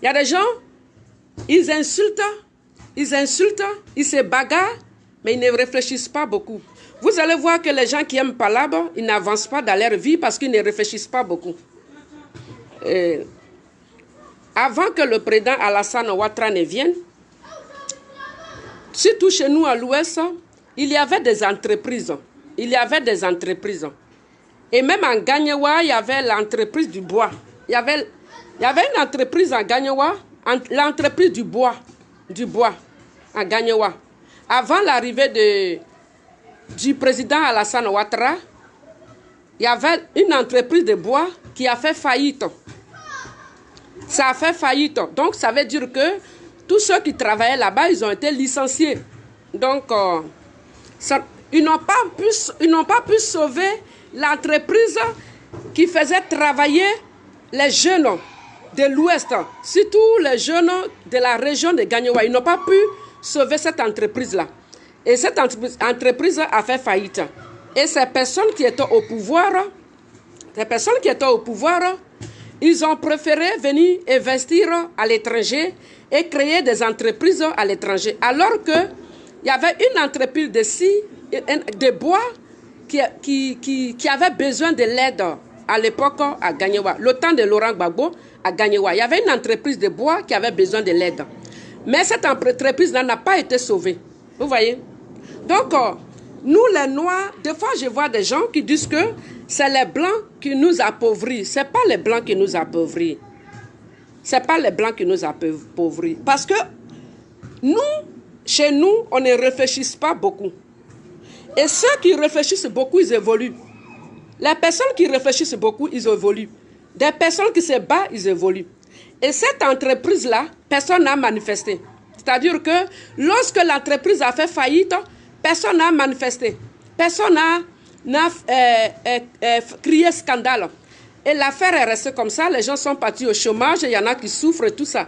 Il y a des gens, ils insultent, ils se bagarrent, mais ils ne réfléchissent pas beaucoup. Vous allez voir que les gens qui aiment Palabra, ils n'avancent pas dans leur vie parce qu'ils ne réfléchissent pas beaucoup. Avant que le président Alassane Ouattara ne vienne, surtout chez nous à l'Ouest, il y avait des entreprises. Et même en Gagnewa, il y avait l'entreprise du bois. Il y avait une entreprise en Gagnewa, l'entreprise du bois en Gagnewa. Avant l'arrivée du président Alassane Ouattara, il y avait une entreprise de bois qui a fait faillite. Ça a fait faillite. Donc, ça veut dire que tous ceux qui travaillaient là-bas, ils ont été licenciés. Donc, ils n'ont pas pu sauver l'entreprise qui faisait travailler les jeunes de l'Ouest, surtout les jeunes de la région de Gagnewa. Ils n'ont pas pu sauver cette entreprise-là. Et cette entreprise a fait faillite. Et ces personnes qui étaient au pouvoir, ils ont préféré venir investir à l'étranger et créer des entreprises à l'étranger. Alors qu'il y avait une entreprise de bois qui avait besoin de l'aide à l'époque à Gagnewa. Le temps de Laurent Gbagbo à Gagnewa. Il y avait une entreprise de bois qui avait besoin de l'aide. Mais cette entreprise n'a pas été sauvée. Vous voyez? Donc, nous les Noirs, des fois je vois des gens qui disent que c'est les Blancs qui nous appauvrissent. Ce n'est pas les Blancs qui nous appauvrissent. Parce que nous, chez nous, on ne réfléchit pas beaucoup. Et ceux qui réfléchissent beaucoup, ils évoluent. Les personnes qui réfléchissent beaucoup, ils évoluent. Des personnes qui se battent, ils évoluent. Et cette entreprise-là, personne n'a manifesté. C'est-à-dire que lorsque l'entreprise a fait faillite, personne n'a manifesté. Personne n'a crié scandale. Et l'affaire est restée comme ça. Les gens sont partis au chômage. Il y en a qui souffrent et tout ça.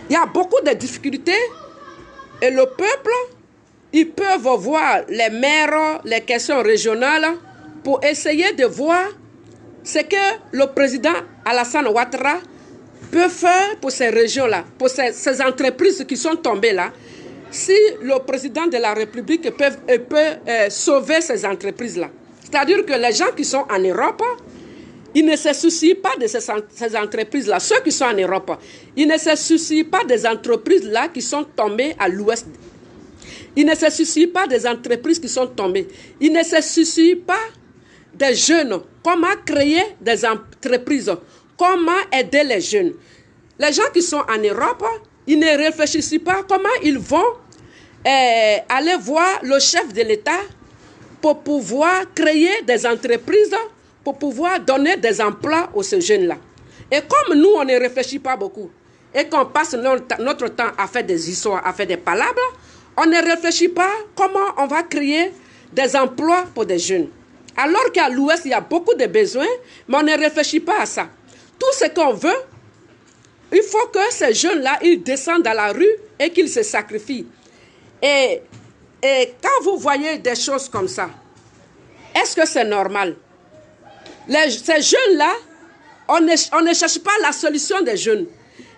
Il y a beaucoup de difficultés. Et le peuple, ils peuvent voir les maires, les questions régionales pour essayer de voir ce que le président Alassane Ouattara peut faire pour ces régions-là, pour ces entreprises qui sont tombées là. Si le président de la République peut sauver ces entreprises-là. C'est-à-dire que les gens qui sont en Europe, ils ne se soucient pas de ces entreprises-là. Ceux qui sont en Europe, ils ne se soucient pas des entreprises-là qui sont tombées à l'ouest. Ils ne se soucient pas des entreprises qui sont tombées. Ils ne se soucient pas des jeunes. Comment créer des entreprises? Comment aider les jeunes? Les gens qui sont en Europe, ils ne réfléchissent pas comment ils vont aller voir le chef de l'État pour pouvoir créer des entreprises, pour pouvoir donner des emplois aux ces jeunes-là. Et comme nous, on ne réfléchit pas beaucoup, et qu'on passe notre temps à faire des histoires, à faire des palabres, on ne réfléchit pas comment on va créer des emplois pour des jeunes. Alors qu'à l'Ouest, il y a beaucoup de besoins, mais on ne réfléchit pas à ça. Tout ce qu'on veut, il faut que ces jeunes-là, ils descendent dans la rue et qu'ils se sacrifient. Et quand vous voyez des choses comme ça, est-ce que c'est normal? Ces jeunes-là, on ne cherche pas la solution des jeunes.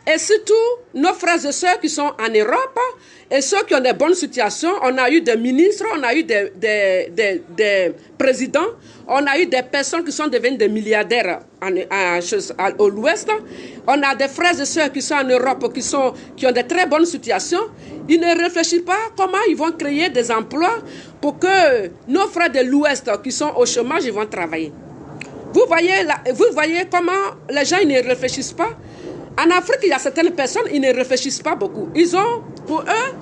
Et surtout, nos frères et sœurs qui sont en Europe, et ceux qui ont des bonnes situations, on a eu des ministres, on a eu des présidents, on a eu des personnes qui sont devenues des milliardaires au l'Ouest. On a des frères et sœurs qui sont en Europe, qui ont de très bonnes situations. Ils ne réfléchissent pas comment ils vont créer des emplois pour que nos frères de l'Ouest qui sont au chômage, ils vont travailler. Vous voyez comment les gens ils ne réfléchissent pas. En Afrique, il y a certaines personnes, ils ne réfléchissent pas beaucoup. Ils ont, pour eux,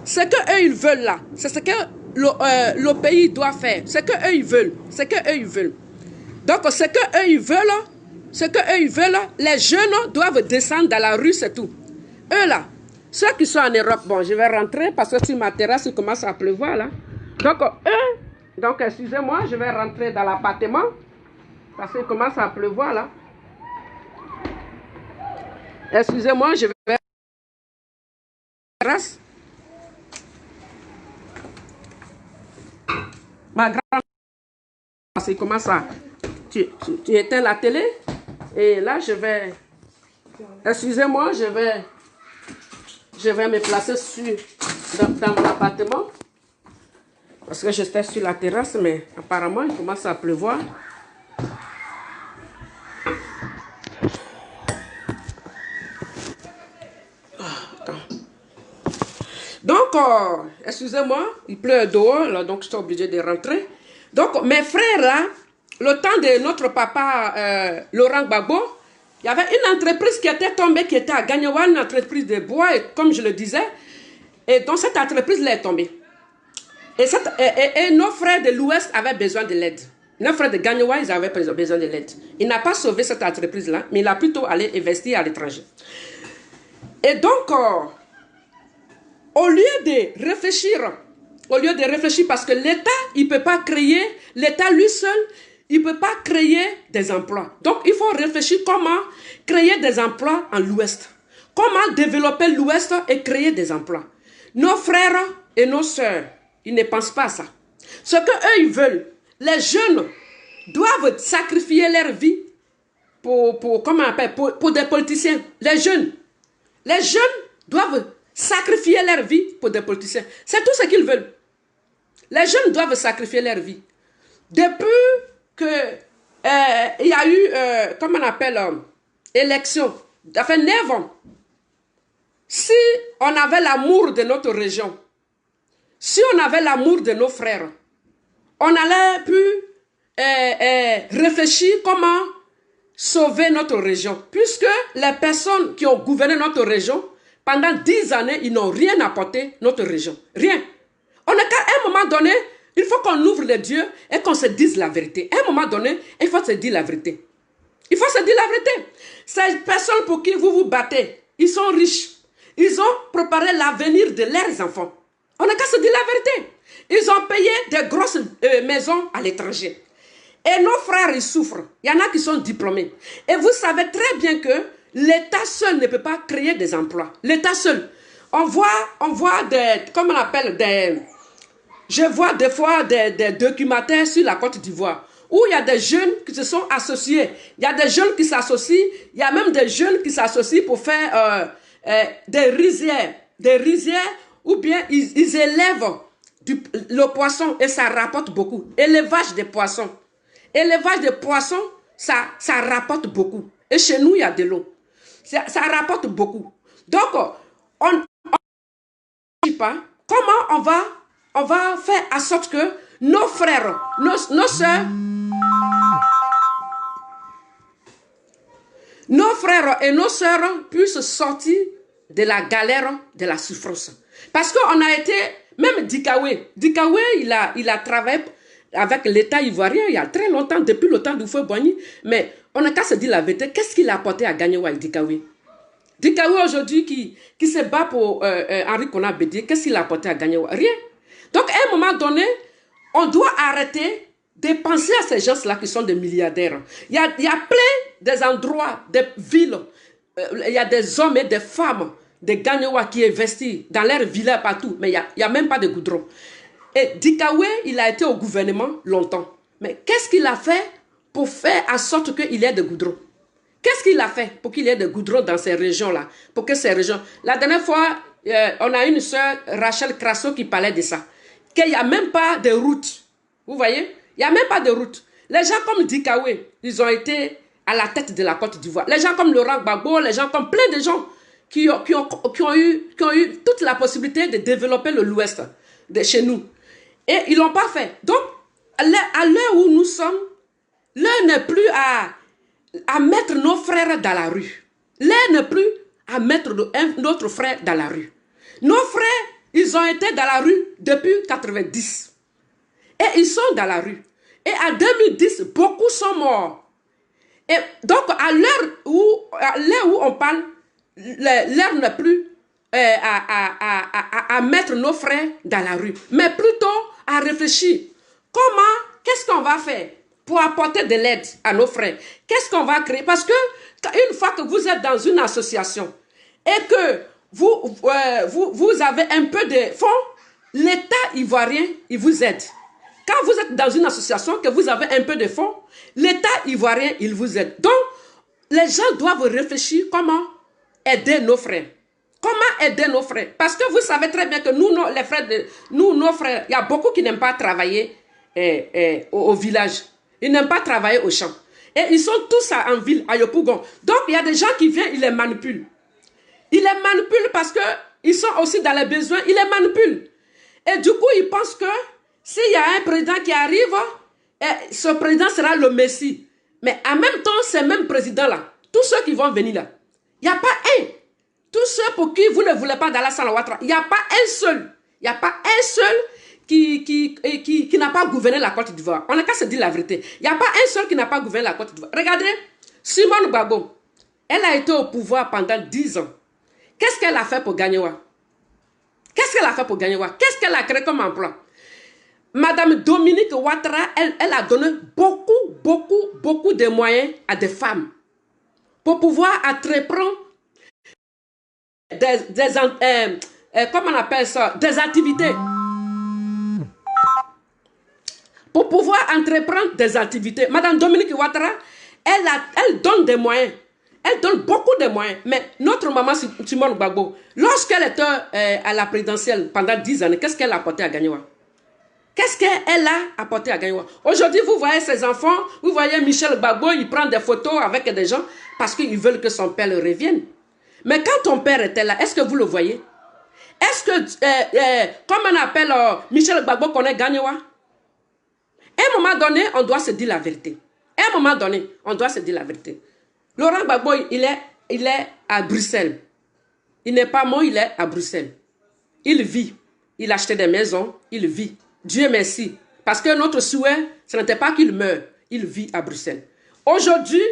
ce qu'eux, ils veulent là, c'est ce que le pays doit faire. Ce qu'eux, ils veulent. Donc, ce qu'eux, ils veulent, les jeunes doivent descendre dans la rue, c'est tout. Eux là, ceux qui sont en Europe, bon, je vais rentrer parce que sur ma terrasse, il commence à pleuvoir là. Donc, excusez-moi, je vais rentrer dans l'appartement. Parce qu'il commence à pleuvoir là. Excusez-moi, je vais... Ma grande... Parce qu'il commence à... tu éteins la télé. Et là, je vais... Excusez-moi, je vais me placer dans mon appartement. Parce que j'étais sur la terrasse, mais apparemment, il commence à pleuvoir. Donc, excusez-moi, il pleut dehors, là, donc je suis obligé de rentrer. Donc, mes frères, là, le temps de notre papa Laurent Gbagbo, il y avait une entreprise qui était tombée, qui était à Gagnawa, une entreprise de bois, et comme je le disais, et donc cette entreprise-là est tombée. Et nos frères de l'Ouest avaient besoin de l'aide. Nos frères de Gagnawa, ils avaient besoin de l'aide. Il n'a pas sauvé cette entreprise-là, mais il a plutôt allé investir à l'étranger. Et donc, au lieu de réfléchir, parce que l'État, il ne peut pas créer, l'État lui seul, il ne peut pas créer des emplois. Donc, il faut réfléchir comment créer des emplois en l'Ouest. Comment développer l'Ouest et créer des emplois. Nos frères et nos sœurs, ils ne pensent pas à ça. Ce qu'eux, ils veulent, les jeunes doivent sacrifier leur vie pour des politiciens. Les jeunes doivent sacrifier leur vie pour des politiciens. C'est tout ce qu'ils veulent. Les jeunes doivent sacrifier leur vie. Depuis il y a eu, comment on appelle, élection, ça fait 9 ans. Si on avait l'amour de notre région, si on avait l'amour de nos frères, on allait pu réfléchir comment sauver notre région. Puisque les personnes qui ont gouverné notre région, pendant 10 années, ils n'ont rien apporté à notre région. Rien. On est qu'à un moment donné, il faut qu'on ouvre les yeux et qu'on se dise la vérité. À un moment donné, il faut se dire la vérité. Il faut se dire la vérité. Ces personnes pour qui vous vous battez, ils sont riches. Ils ont préparé l'avenir de leurs enfants. On n'a qu'à se dire la vérité. Ils ont payé des grosses maisons à l'étranger. Et nos frères, ils souffrent. Il y en a qui sont diplômés. Et vous savez très bien que l'État seul ne peut pas créer des emplois. L'État seul. On voit des, comment on appelle, je vois des fois des documentaires sur la Côte d'Ivoire où il y a des jeunes qui se sont associés. Il y a des jeunes qui s'associent. Il y a même des jeunes qui s'associent pour faire des rizières ou bien ils élèvent le poisson et ça rapporte beaucoup. Élevage des poissons. Élevage des poissons, ça rapporte beaucoup. Et chez nous, il y a de l'eau. Ça rapporte beaucoup. Donc, on ne sait pas comment on va faire en sorte que nos frères, nos soeurs, nos frères et nos sœurs puissent sortir de la galère, de la souffrance. Parce qu'on a été, même Dikawé, il a travaillé avec l'État ivoirien il y a très longtemps, depuis le temps du feu Boigny, mais on n'a qu'à se dire la vérité. Qu'est-ce qu'il a apporté à Gagnawa, Dikawé? Dikawé aujourd'hui qui se bat pour Henri Konan Bédié, qu'est-ce qu'il a apporté à Gagnawa? Rien. Donc à un moment donné, on doit arrêter de penser à ces gens-là qui sont des milliardaires. Il y a plein des endroits, des villes, il y a des hommes et des femmes, des Gagnawa qui investissent dans leurs villas partout, mais il n'y a même pas de goudron. Et Dikawé, il a été au gouvernement longtemps. Mais qu'est-ce qu'il a fait pour faire en sorte qu'il y ait des goudrons? Qu'est-ce qu'il a fait pour qu'il y ait des goudrons dans ces régions-là? Pour que ces régions... La dernière fois, on a une sœur, Rachel Crasso, qui parlait de ça. Qu'il n'y a même pas de route. Vous voyez? Il n'y a même pas de route. Les gens comme Dikawé, ils ont été à la tête de la Côte d'Ivoire. Les gens comme Laurent Gbagbo, les gens comme plein de gens qui ont eu toute la possibilité de développer l'Ouest de chez nous. Et ils ne l'ont pas fait. Donc, à l'heure où nous sommes, l'heure n'est plus à mettre nos frères dans la rue. L'heure n'est plus à mettre notre frère dans la rue. Nos frères, ils ont été dans la rue depuis 90. Et ils sont dans la rue. Et en 2010, beaucoup sont morts. Et donc, à l'heure où on parle, l'heure n'est plus à mettre nos frères dans la rue, mais plutôt à réfléchir. Qu'est-ce qu'on va faire pour apporter de l'aide à nos frères? Qu'est-ce qu'on va créer? Parce que une fois que vous êtes dans une association et que vous avez un peu de fonds, l'État ivoirien, il vous aide. Quand vous êtes dans une association, que vous avez un peu de fonds, l'État ivoirien, il vous aide. Donc, les gens doivent réfléchir comment aider nos frères. Comment aider nos frères? Parce que vous savez très bien que nous, les frères, nos frères, il y a beaucoup qui n'aiment pas travailler au village. Ils n'aiment pas travailler au champ. Et ils sont tous en ville, à Yopougon. Donc, il y a des gens qui viennent, ils les manipulent. Ils les manipulent parce qu'ils sont aussi dans les besoins, ils les manipulent. Et du coup, ils pensent que s'il y a un président qui arrive, ce président sera le Messie. Mais en même temps, ces mêmes présidents-là, tous ceux qui vont venir là, il n'y a pas un. Tous ceux pour qui vous ne voulez pas d'Alassane Ouattara, il n'y a pas un seul. Il n'y a pas un seul qui n'a pas gouverné la Côte d'Ivoire. On n'a qu'à se dire la vérité. Il n'y a pas un seul qui n'a pas gouverné la Côte d'Ivoire. Regardez, Simone Gbagbo, elle a été au pouvoir pendant 10 ans. Qu'est-ce qu'elle a fait pour gagner Ouattara? Qu'est-ce qu'elle a fait pour gagner Ouattara? Qu'est-ce qu'elle a créé comme emploi? Madame Dominique Ouattara, elle a donné beaucoup de moyens à des femmes pour pouvoir entreprendre comment on appelle ça? Des activités. Pour pouvoir entreprendre des activités. Madame Dominique Ouattara, elle donne des moyens. Elle donne beaucoup de moyens. Mais notre maman Simone Gbagbo, lorsqu'elle était à la présidentielle pendant 10 années, qu'est-ce qu'elle a apporté à Gagnoua? Qu'est-ce qu'elle a apporté à Gagnoua? Aujourd'hui, vous voyez ses enfants, vous voyez Michel Gbagbo, il prend des photos avec des gens parce qu'ils veulent que son père revienne. Mais quand ton père était là, est-ce que vous le voyez? Est-ce que, comme on appelle Michel Gbagbo connaît Gagnoua? À un moment donné, on doit se dire la vérité. À un moment donné, on doit se dire la vérité. Laurent Gbagbo, il est à Bruxelles. Il n'est pas mort, il est à Bruxelles. Il vit. Il a acheté des maisons, il vit. Dieu merci. Parce que notre souhait, ce n'était pas qu'il meure. Il vit à Bruxelles. Aujourd'hui,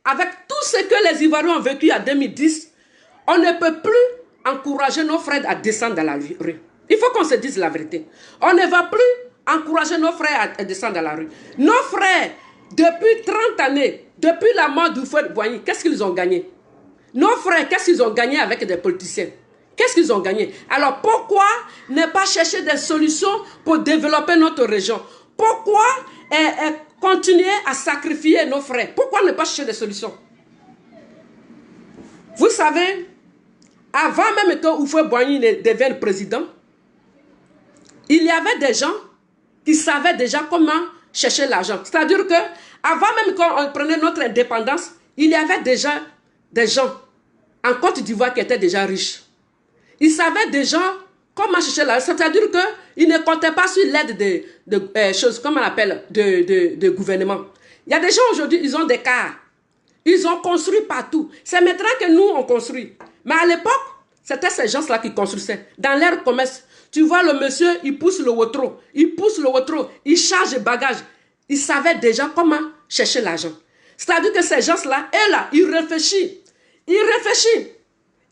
avec tout ce que les Ivoiriens ont vécu en 2010, on ne peut plus encourager nos frères à descendre dans la rue. Il faut qu'on se dise la vérité. On ne va plus encourager nos frères à descendre dans la rue. Nos frères, depuis 30 années, depuis la mort du frère Boigny, qu'est-ce qu'ils ont gagné? Nos frères, qu'est-ce qu'ils ont gagné avec des politiciens? Qu'est-ce qu'ils ont gagné? Alors pourquoi ne pas chercher des solutions pour développer notre région? Pourquoi continuer à sacrifier nos frères? Pourquoi ne pas chercher des solutions? Vous savez, avant même que Houphouët Boigny ne devienne président, il y avait des gens qui savaient déjà comment chercher l'argent. C'est-à-dire que avant même qu'on prenait notre indépendance, il y avait déjà des gens en Côte d'Ivoire qui étaient déjà riches. Ils savaient déjà comment chercher l'argent. C'est-à-dire qu'ils ne comptaient pas sur l'aide de choses, comme on appelle, de gouvernement. Il y a des gens aujourd'hui, ils ont des cars. Ils ont construit partout. C'est maintenant que nous, on construit. Mais à l'époque, c'était ces gens-là qui construisaient. Dans leur commerce, tu vois le monsieur, il pousse le wotro. Il pousse le wotro. Il charge les bagages. Ils savaient déjà comment chercher l'argent. C'est-à-dire que ces gens-là, eux là, ils réfléchissent. Ils réfléchissent.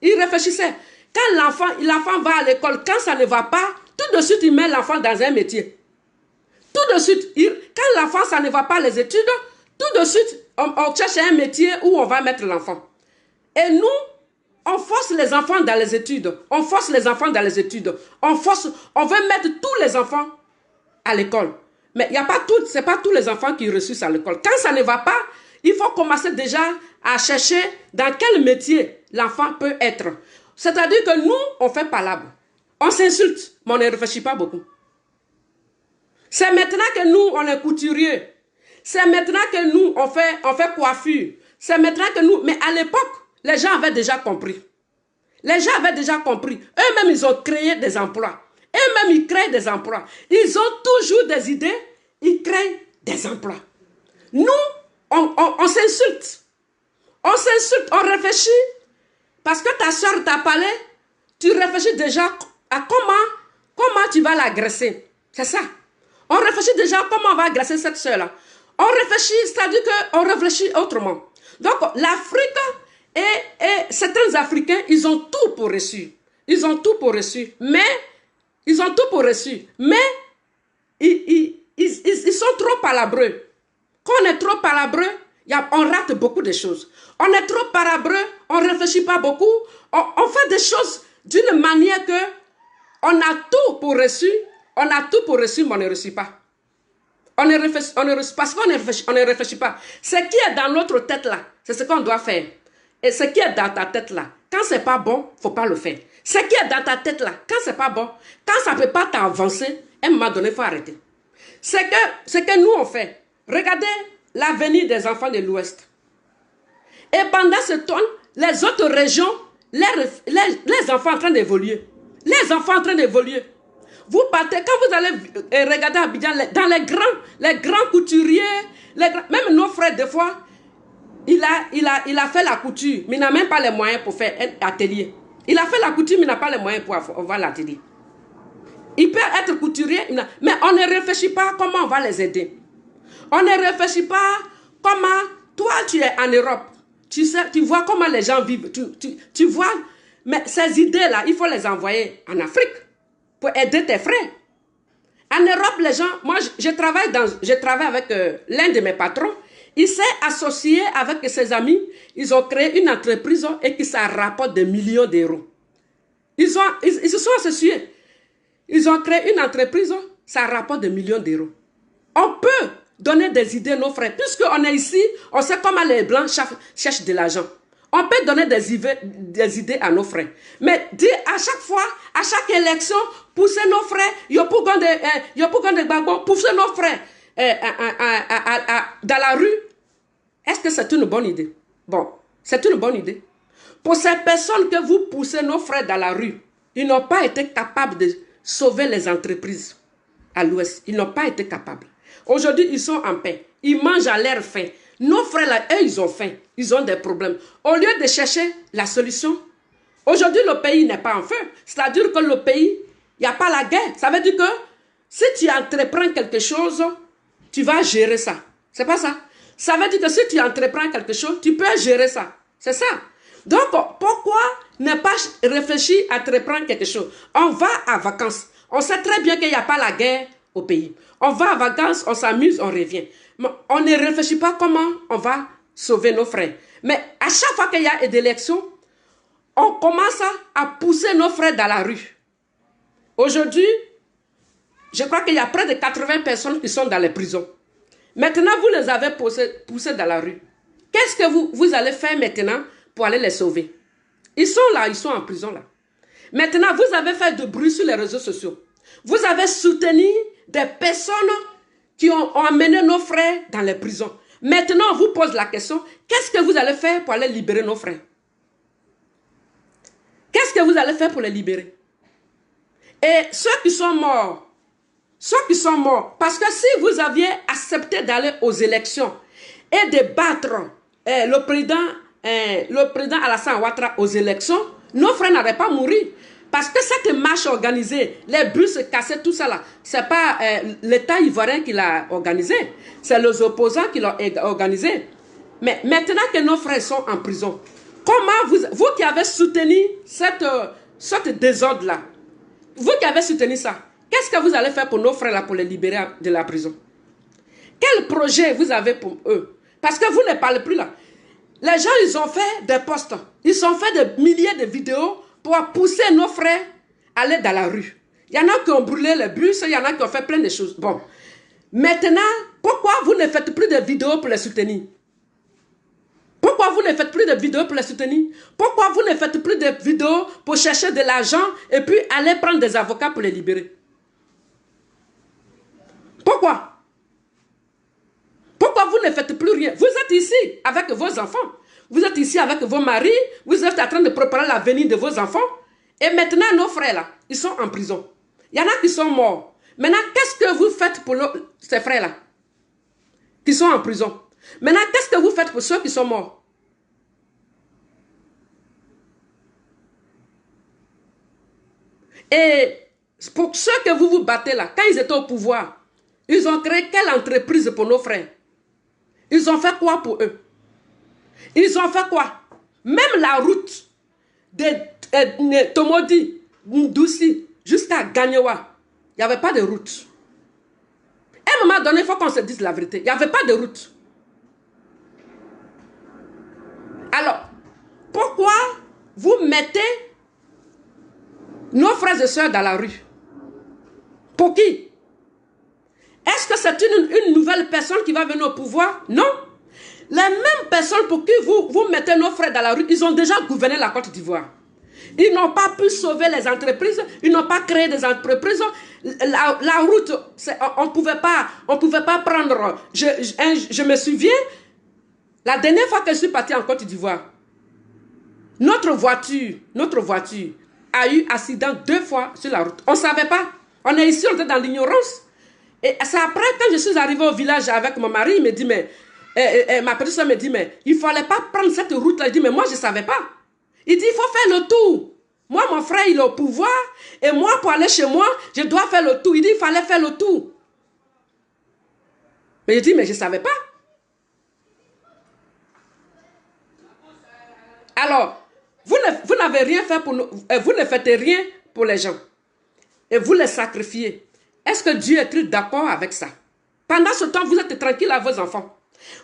Ils réfléchissaient. Quand l'enfant va à l'école, quand ça ne va pas, tout de suite, il met l'enfant dans un métier. Tout de suite, quand l'enfant, ça ne va pas les études, tout de suite, on cherche un métier où on va mettre l'enfant. Et nous, on force les enfants dans les études. On force les enfants dans les études. On veut mettre tous les enfants à l'école. Mais ce n'est pas tous les enfants qui réussissent à l'école. Quand ça ne va pas, il faut commencer déjà à chercher dans quel métier l'enfant peut être. C'est-à-dire que nous, on fait palabre. On s'insulte, mais on ne réfléchit pas beaucoup. C'est maintenant que nous, on est couturier. C'est maintenant que nous, on fait coiffure. C'est maintenant que nous... Mais à l'époque, les gens avaient déjà compris. Les gens avaient déjà compris. Eux-mêmes, ils ont créé des emplois. Eux-mêmes, ils créent des emplois. Ils ont toujours des idées. Ils créent des emplois. Nous, on s'insulte. On s'insulte, on réfléchit. Parce que ta soeur t'a parlé, tu réfléchis déjà à comment tu vas l'agresser. C'est ça. On réfléchit déjà comment on va agresser cette soeur-là. On réfléchit, c'est-à-dire qu'on réfléchit autrement. Donc, l'Afrique et certains Africains, ils ont tout pour réussir. Ils ont tout pour réussir. Mais, ils sont trop palabreux. Quand on est trop palabreux, on rate beaucoup de choses. On est trop palabreux, on ne réfléchit pas beaucoup. On fait des choses d'une manière que on a tout pour réussir. On a tout pour réussir, mais on ne réussit pas. Parce qu'on ne réfléchit pas. Ce qui est dans notre tête là, c'est ce qu'on doit faire. Et ce qui est dans ta tête là, quand c'est pas bon, faut pas le faire. Ce qui est dans ta tête là, quand c'est pas bon, quand ça peut pas t'avancer, à un moment donné, il faut arrêter. Ce que nous on fait, regardez l'avenir des enfants de l'Ouest. Et pendant ce temps, les autres régions, les enfants en train d'évoluer. Les enfants en train d'évoluer. Vous partez, quand vous allez regarder Abidjan, dans les grands couturiers, même nos frères, des fois, il a fait la couture, mais il n'a même pas les moyens pour faire un atelier. Il a fait la couture, mais il n'a pas les moyens pour avoir l'atelier. Il peut être couturier, mais on ne réfléchit pas comment on va les aider. On ne réfléchit pas comment, toi tu es en Europe, tu vois comment les gens vivent, tu vois, mais ces idées-là, il faut les envoyer en Afrique pour aider tes frères. En Europe, les gens, moi je travaille avec l'un de mes patrons, il s'est associé avec ses amis, ils ont créé une entreprise et qui ça rapporte des millions d'euros. Ils se sont associés. Ils ont créé une entreprise, ça rapporte des millions d'euros. On peut donner des idées à nos frères. Puisqu'on est ici, on sait comment les Blancs cherchent de l'argent. On peut donner des idées à nos frères. Mais dire à chaque fois, à chaque élection, pousser nos frères, pousser nos frères dans la rue, est-ce que c'est une bonne idée? Bon, c'est une bonne idée. Pour ces personnes que vous poussez nos frères dans la rue, ils n'ont pas été capables de sauver les entreprises à l'Ouest. Ils n'ont pas été capables. Aujourd'hui, ils sont en paix. Ils mangent à leur faim. Nos frères, là, eux, ils ont faim. Ils ont des problèmes. Au lieu de chercher la solution, aujourd'hui, le pays n'est pas en feu. C'est-à-dire que le pays, il n'y a pas la guerre. Ça veut dire que si tu entreprends quelque chose, tu vas gérer ça. C'est pas ça. Ça veut dire que si tu entreprends quelque chose, tu peux gérer ça. C'est ça. Donc, pourquoi ne pas réfléchir à entreprendre quelque chose? On va à vacances. On sait très bien qu'il n'y a pas la guerre au pays. On va à vacances, on s'amuse, on revient. Mais on ne réfléchit pas comment on va sauver nos frères. Mais à chaque fois qu'il y a des élections, on commence à pousser nos frères dans la rue. Aujourd'hui, je crois qu'il y a près de 80 personnes qui sont dans les prisons. Maintenant, vous les avez poussés dans la rue. Qu'est-ce que vous allez faire maintenant pour aller les sauver? Ils sont là, ils sont en prison là. Maintenant, vous avez fait du bruit sur les réseaux sociaux. Vous avez soutenu des personnes qui ont amené nos frères dans les prisons. Maintenant, on vous pose la question, qu'est-ce que vous allez faire pour aller libérer nos frères? Qu'est-ce que vous allez faire pour les libérer? Et ceux qui sont morts, parce que si vous aviez accepté d'aller aux élections et de battre le président Alassane Ouattara aux élections, nos frères n'auraient pas mouru. Parce que cette marche organisée, les bus cassés, tout ça là, ce n'est pas l'État ivoirien qui l'a organisé, c'est les opposants qui l'ont organisé. Mais maintenant que nos frères sont en prison, comment vous qui avez soutenu cette désordre-là, vous qui avez soutenu ça, qu'est-ce que vous allez faire pour nos frères là, pour les libérer de la prison? Quel projet vous avez pour eux? Parce que vous ne parlez plus là. Les gens, ils ont fait des posts, ils ont fait des milliers de vidéos pour pousser nos frères à aller dans la rue. Il y en a qui ont brûlé les bus, il y en a qui ont fait plein de choses. Bon, maintenant, pourquoi vous ne faites plus de vidéos pour les soutenir? Pourquoi vous ne faites plus de vidéos pour les soutenir? Pourquoi vous ne faites plus de vidéos pour chercher de l'argent et puis aller prendre des avocats pour les libérer? Pourquoi? Pourquoi vous ne faites plus rien? Vous êtes ici avec vos enfants. Vous êtes ici avec vos maris. Vous êtes en train de préparer l'avenir de vos enfants. Et maintenant, nos frères là, ils sont en prison. Il y en a qui sont morts. Maintenant, qu'est-ce que vous faites pour ces frères là qui sont en prison? Maintenant, qu'est-ce que vous faites pour ceux qui sont morts? Et pour ceux que vous vous battez là, quand ils étaient au pouvoir, ils ont créé quelle entreprise pour nos frères? Ils ont fait quoi pour eux? Ils ont fait quoi? Même la route de Tomodi, Ndoussi, jusqu'à Gagnoua, il n'y avait pas de route. À un moment donné, il faut qu'on se dise la vérité. Il n'y avait pas de route. Alors, pourquoi vous mettez nos frères et sœurs dans la rue? Pour qui? Est-ce que c'est une nouvelle personne qui va venir au pouvoir? Non. Les mêmes personnes pour qui vous mettez nos frères dans la rue, ils ont déjà gouverné la Côte d'Ivoire. Ils n'ont pas pu sauver les entreprises, ils n'ont pas créé des entreprises. La route, on ne pouvait pas prendre. Je me souviens, la dernière fois que je suis partie en Côte d'Ivoire, notre voiture a eu accident 2 fois sur la route. On ne savait pas. On est ici, on était dans l'ignorance. Et c'est après, quand je suis arrivée au village avec mon mari, il me dit, mais, ma petite soeur me dit, mais il ne fallait pas prendre cette route-là. Il dit, mais moi, je ne savais pas. Il dit, il faut faire le tour. Moi, mon frère, il est au pouvoir. Et moi, pour aller chez moi, je dois faire le tour. Il dit, il fallait faire le tour. Mais je dis, mais je ne savais pas. Alors, vous n'avez rien fait pour nous. Vous ne faites rien pour les gens. Et vous les sacrifiez. Est-ce que Dieu est-il d'accord avec ça? Pendant ce temps, vous êtes tranquille à vos enfants.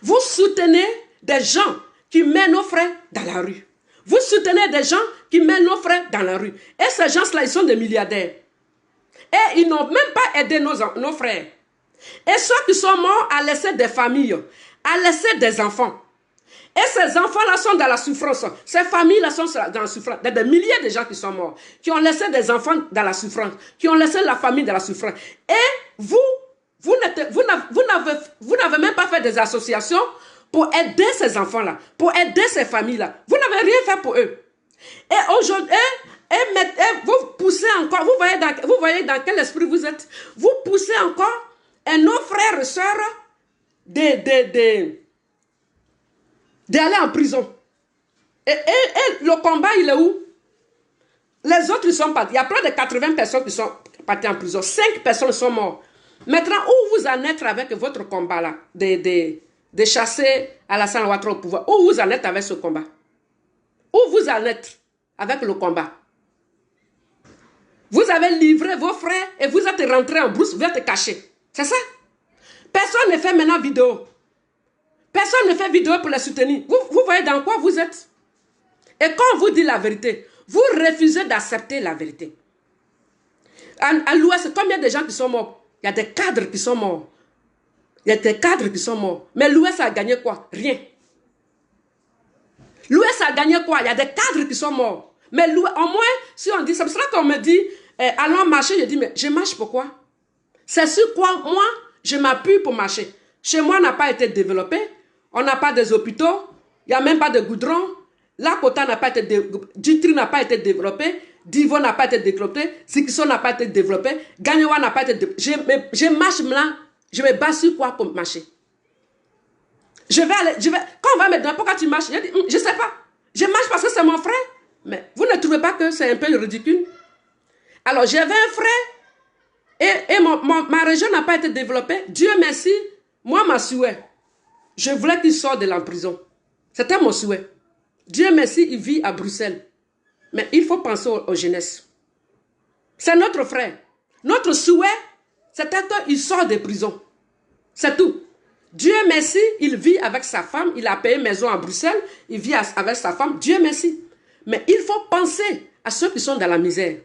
Vous soutenez des gens qui mettent nos frères dans la rue. Vous soutenez des gens qui mettent nos frères dans la rue. Et ces gens-là, ils sont des milliardaires. Et ils n'ont même pas aidé nos frères. Et ceux qui sont morts ont laissé des familles, ont laissé des enfants. Et ces enfants-là sont dans la souffrance. Ces familles-là sont dans la souffrance. Il y a des milliers de gens qui sont morts, qui ont laissé des enfants dans la souffrance, qui ont laissé la famille dans la souffrance. Et vous n'avez même pas fait des associations pour aider ces enfants-là, pour aider ces familles-là. Vous n'avez rien fait pour eux. Et aujourd'hui, vous poussez encore, vous voyez dans quel esprit vous êtes. Vous poussez encore nos frères et sœurs d'aller en prison. Et le combat, il est où? Les autres, ils sont partis. Il y a près de 80 personnes qui sont parties en prison. 5 personnes sont mortes. Maintenant, où vous en êtes avec votre combat-là, de chasser Alassane Ouattara au pouvoir? Où vous en êtes avec ce combat? Où vous en êtes avec le combat? Vous avez livré vos frères et vous êtes rentrés en brousse, vous êtes cachés. C'est ça? Personne ne fait maintenant vidéo. Personne ne fait vidéo pour les soutenir. Vous voyez dans quoi vous êtes? Et quand on vous dit la vérité, vous refusez d'accepter la vérité. À l'Ouest, combien de gens qui sont morts? Il y a des cadres qui sont morts. Il y a des cadres qui sont morts. Mais l'Ouest a gagné quoi? Rien. L'Ouest a gagné quoi? Il y a des cadres qui sont morts. Mais au moins, si on dit, c'est pour ça qu'on me dit, allons marcher, je dis, mais je marche pourquoi? C'est sur quoi, moi, je m'appuie pour marcher. Chez moi, on n'a pas été développé. On n'a pas des hôpitaux. Il n'y a même pas de goudron. La Kota n'a pas été développée. Dutri n'a pas été développé. Divo n'a pas été développé. Zikiso n'a pas été développé. Gagnewa n'a pas été développé. Je marche là. Je me bats sur quoi pour marcher? Quand on va me demander pourquoi tu marches, je dis, je ne sais pas. Je marche parce que c'est mon frère. Mais vous ne trouvez pas que c'est un peu ridicule? Alors, j'avais un frère et ma région n'a pas été développée. Dieu merci, moi, ma souhait, je voulais qu'il sorte de la prison. C'était mon souhait. Dieu merci, il vit à Bruxelles. Mais il faut penser aux jeunesses. C'est notre frère. Notre souhait, c'était qu'il sort de prison. C'est tout. Dieu merci, il vit avec sa femme. Il a payé une maison à Bruxelles. Il vit avec sa femme. Dieu merci. Mais il faut penser à ceux qui sont dans la misère.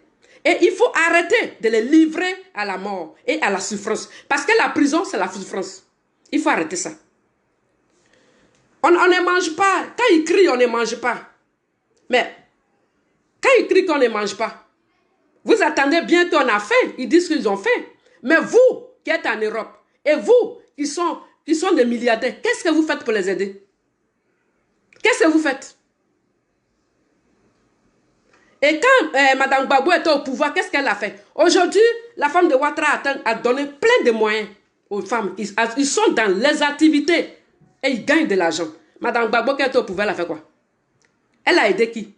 Et il faut arrêter de les livrer à la mort et à la souffrance. Parce que la prison, c'est la souffrance. Il faut arrêter ça. On ne mange pas. Quand ils crient, on ne mange pas. Mais quand ils crient qu'on ne mange pas, vous attendez bientôt, on a faim. Ils disent qu'ils ont faim. Mais vous, qui êtes en Europe, et vous, qui sont des milliardaires, qu'est-ce que vous faites pour les aider? Qu'est-ce que vous faites? Et quand Mme Gbagbo était au pouvoir, qu'est-ce qu'elle a fait? Aujourd'hui, la femme de Ouattara a donné plein de moyens aux femmes. Ils sont dans les activités et ils gagnent de l'argent. Mme Gbagbo, qui était au pouvoir, elle a fait quoi? Elle a aidé qui?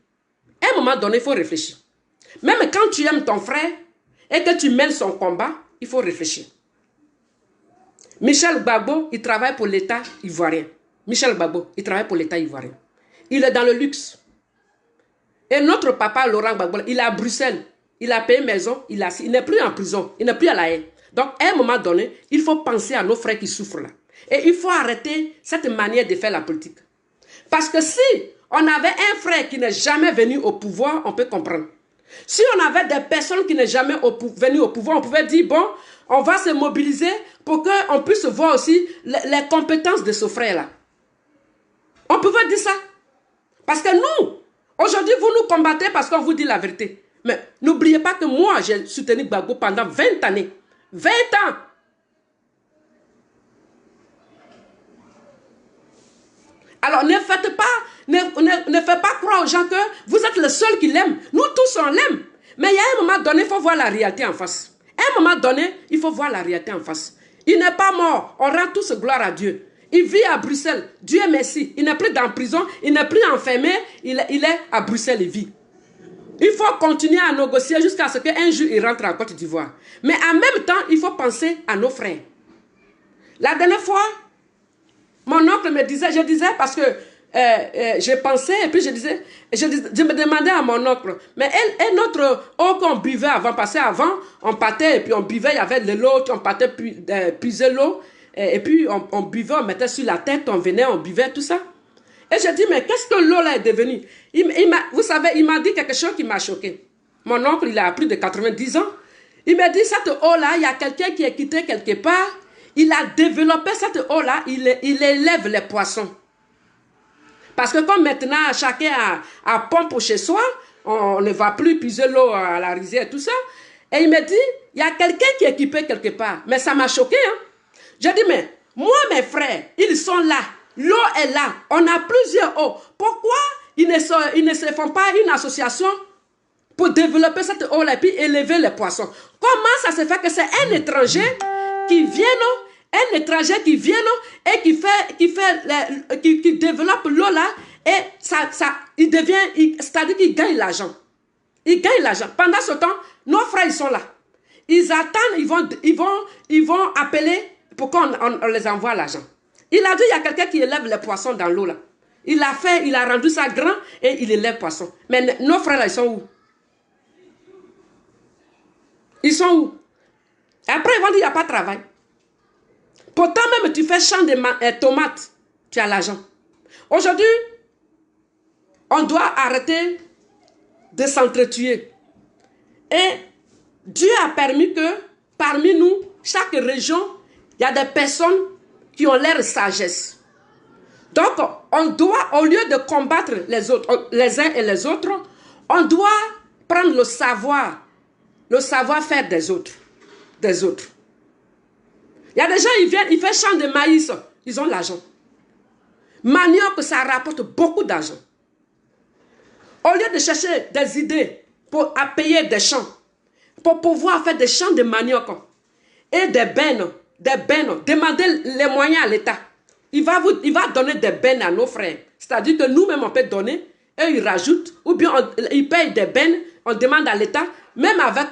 À un moment donné, il faut réfléchir. Même quand tu aimes ton frère et que tu mènes son combat, il faut réfléchir. Michel Gbagbo, il travaille pour l'État ivoirien. Michel Gbagbo, il travaille pour l'État ivoirien. Il est dans le luxe. Et notre papa, Laurent Gbagbo, il est à Bruxelles. Il a payé maison, il n'est plus en prison, il n'est plus à la haine. Donc, à un moment donné, il faut penser à nos frères qui souffrent là. Et il faut arrêter cette manière de faire la politique. Parce que si on avait un frère qui n'est jamais venu au pouvoir, on peut comprendre. Si on avait des personnes qui n'est jamais venues au pouvoir, on pouvait dire, bon, on va se mobiliser pour qu'on puisse voir aussi les compétences de ce frère-là. On pouvait dire ça. Parce que nous, aujourd'hui, vous nous combattez parce qu'on vous dit la vérité. Mais n'oubliez pas que moi, j'ai soutenu Gbagbo pendant 20 années. 20 ans. Alors ne faites pas croire aux gens que vous êtes le seul qui l'aime. Nous tous, on l'aime. Mais il y a un moment donné, il faut voir la réalité en face. À un moment donné, il faut voir la réalité en face. Il n'est pas mort. On rend tous gloire à Dieu. Il vit à Bruxelles. Dieu merci. Il n'est plus dans la prison. Il n'est plus enfermé. Il est à Bruxelles, il vit. Il faut continuer à négocier jusqu'à ce qu'un jour, il rentre en Côte d'Ivoire. Mais en même temps, il faut penser à nos frères. La dernière fois, mon oncle me disait, je disais parce que je pensais et puis je me demandais à mon oncle, mais notre eau qu'on buvait avant, parce qu'avant, on partait et puis on buvait, il y avait de l'eau, on partait puiser l'eau et puis on buvait, on mettait sur la tête, on venait, on buvait, tout ça. Et je dis, mais qu'est-ce que l'eau là est devenue? Vous savez, il m'a dit quelque chose qui m'a choqué. Mon oncle, il a plus de 90 ans. Il m'a dit, cette eau là, il y a quelqu'un qui est quitté quelque part. Il a développé cette eau-là, il élève les poissons. Parce que comme maintenant, chacun a pompe chez soi, on ne va plus puiser l'eau à la rizière et tout ça. Et il me dit, il y a quelqu'un qui est équipé quelque part. Mais ça m'a choqué. Hein? Je dis, mais moi, mes frères, ils sont là. L'eau est là. On a plusieurs eaux. Pourquoi ils ne se font pas une association pour développer cette eau-là et puis élever les poissons? Comment ça se fait que c'est un étranger qui vient, et qui développe l'eau là et il devient, c'est-à-dire qu'il gagne l'argent. Il gagne l'argent. Pendant ce temps, nos frères ils sont là. Ils attendent, ils vont appeler pour qu'on les envoie l'argent. Il a dit il y a quelqu'un qui élève les poissons dans l'eau là. Il a rendu ça grand et il élève les poissons. Mais nos frères là, ils sont où? Ils sont où? Après ils vont dire il n'y a pas de travail. Pourtant même tu fais champ de tomates, tu as l'argent. Aujourd'hui, on doit arrêter de s'entretuer. Et Dieu a permis que parmi nous, chaque région, il y a des personnes qui ont l'air sagesse. Donc, on doit, au lieu de combattre les autres, les uns et les autres, on doit prendre le savoir-faire des autres. Il y a des gens, ils font champ de maïs, ils ont l'argent. Manioc, ça rapporte beaucoup d'argent. Au lieu de chercher des idées pour payer des champs, pour pouvoir faire des champs de manioc et des bennes, demander les moyens à l'État. Il va donner des bennes à nos frères. C'est-à-dire que nous-mêmes, on peut donner, et ils rajoutent, ou bien ils payent des bennes, on demande à l'État, même avec,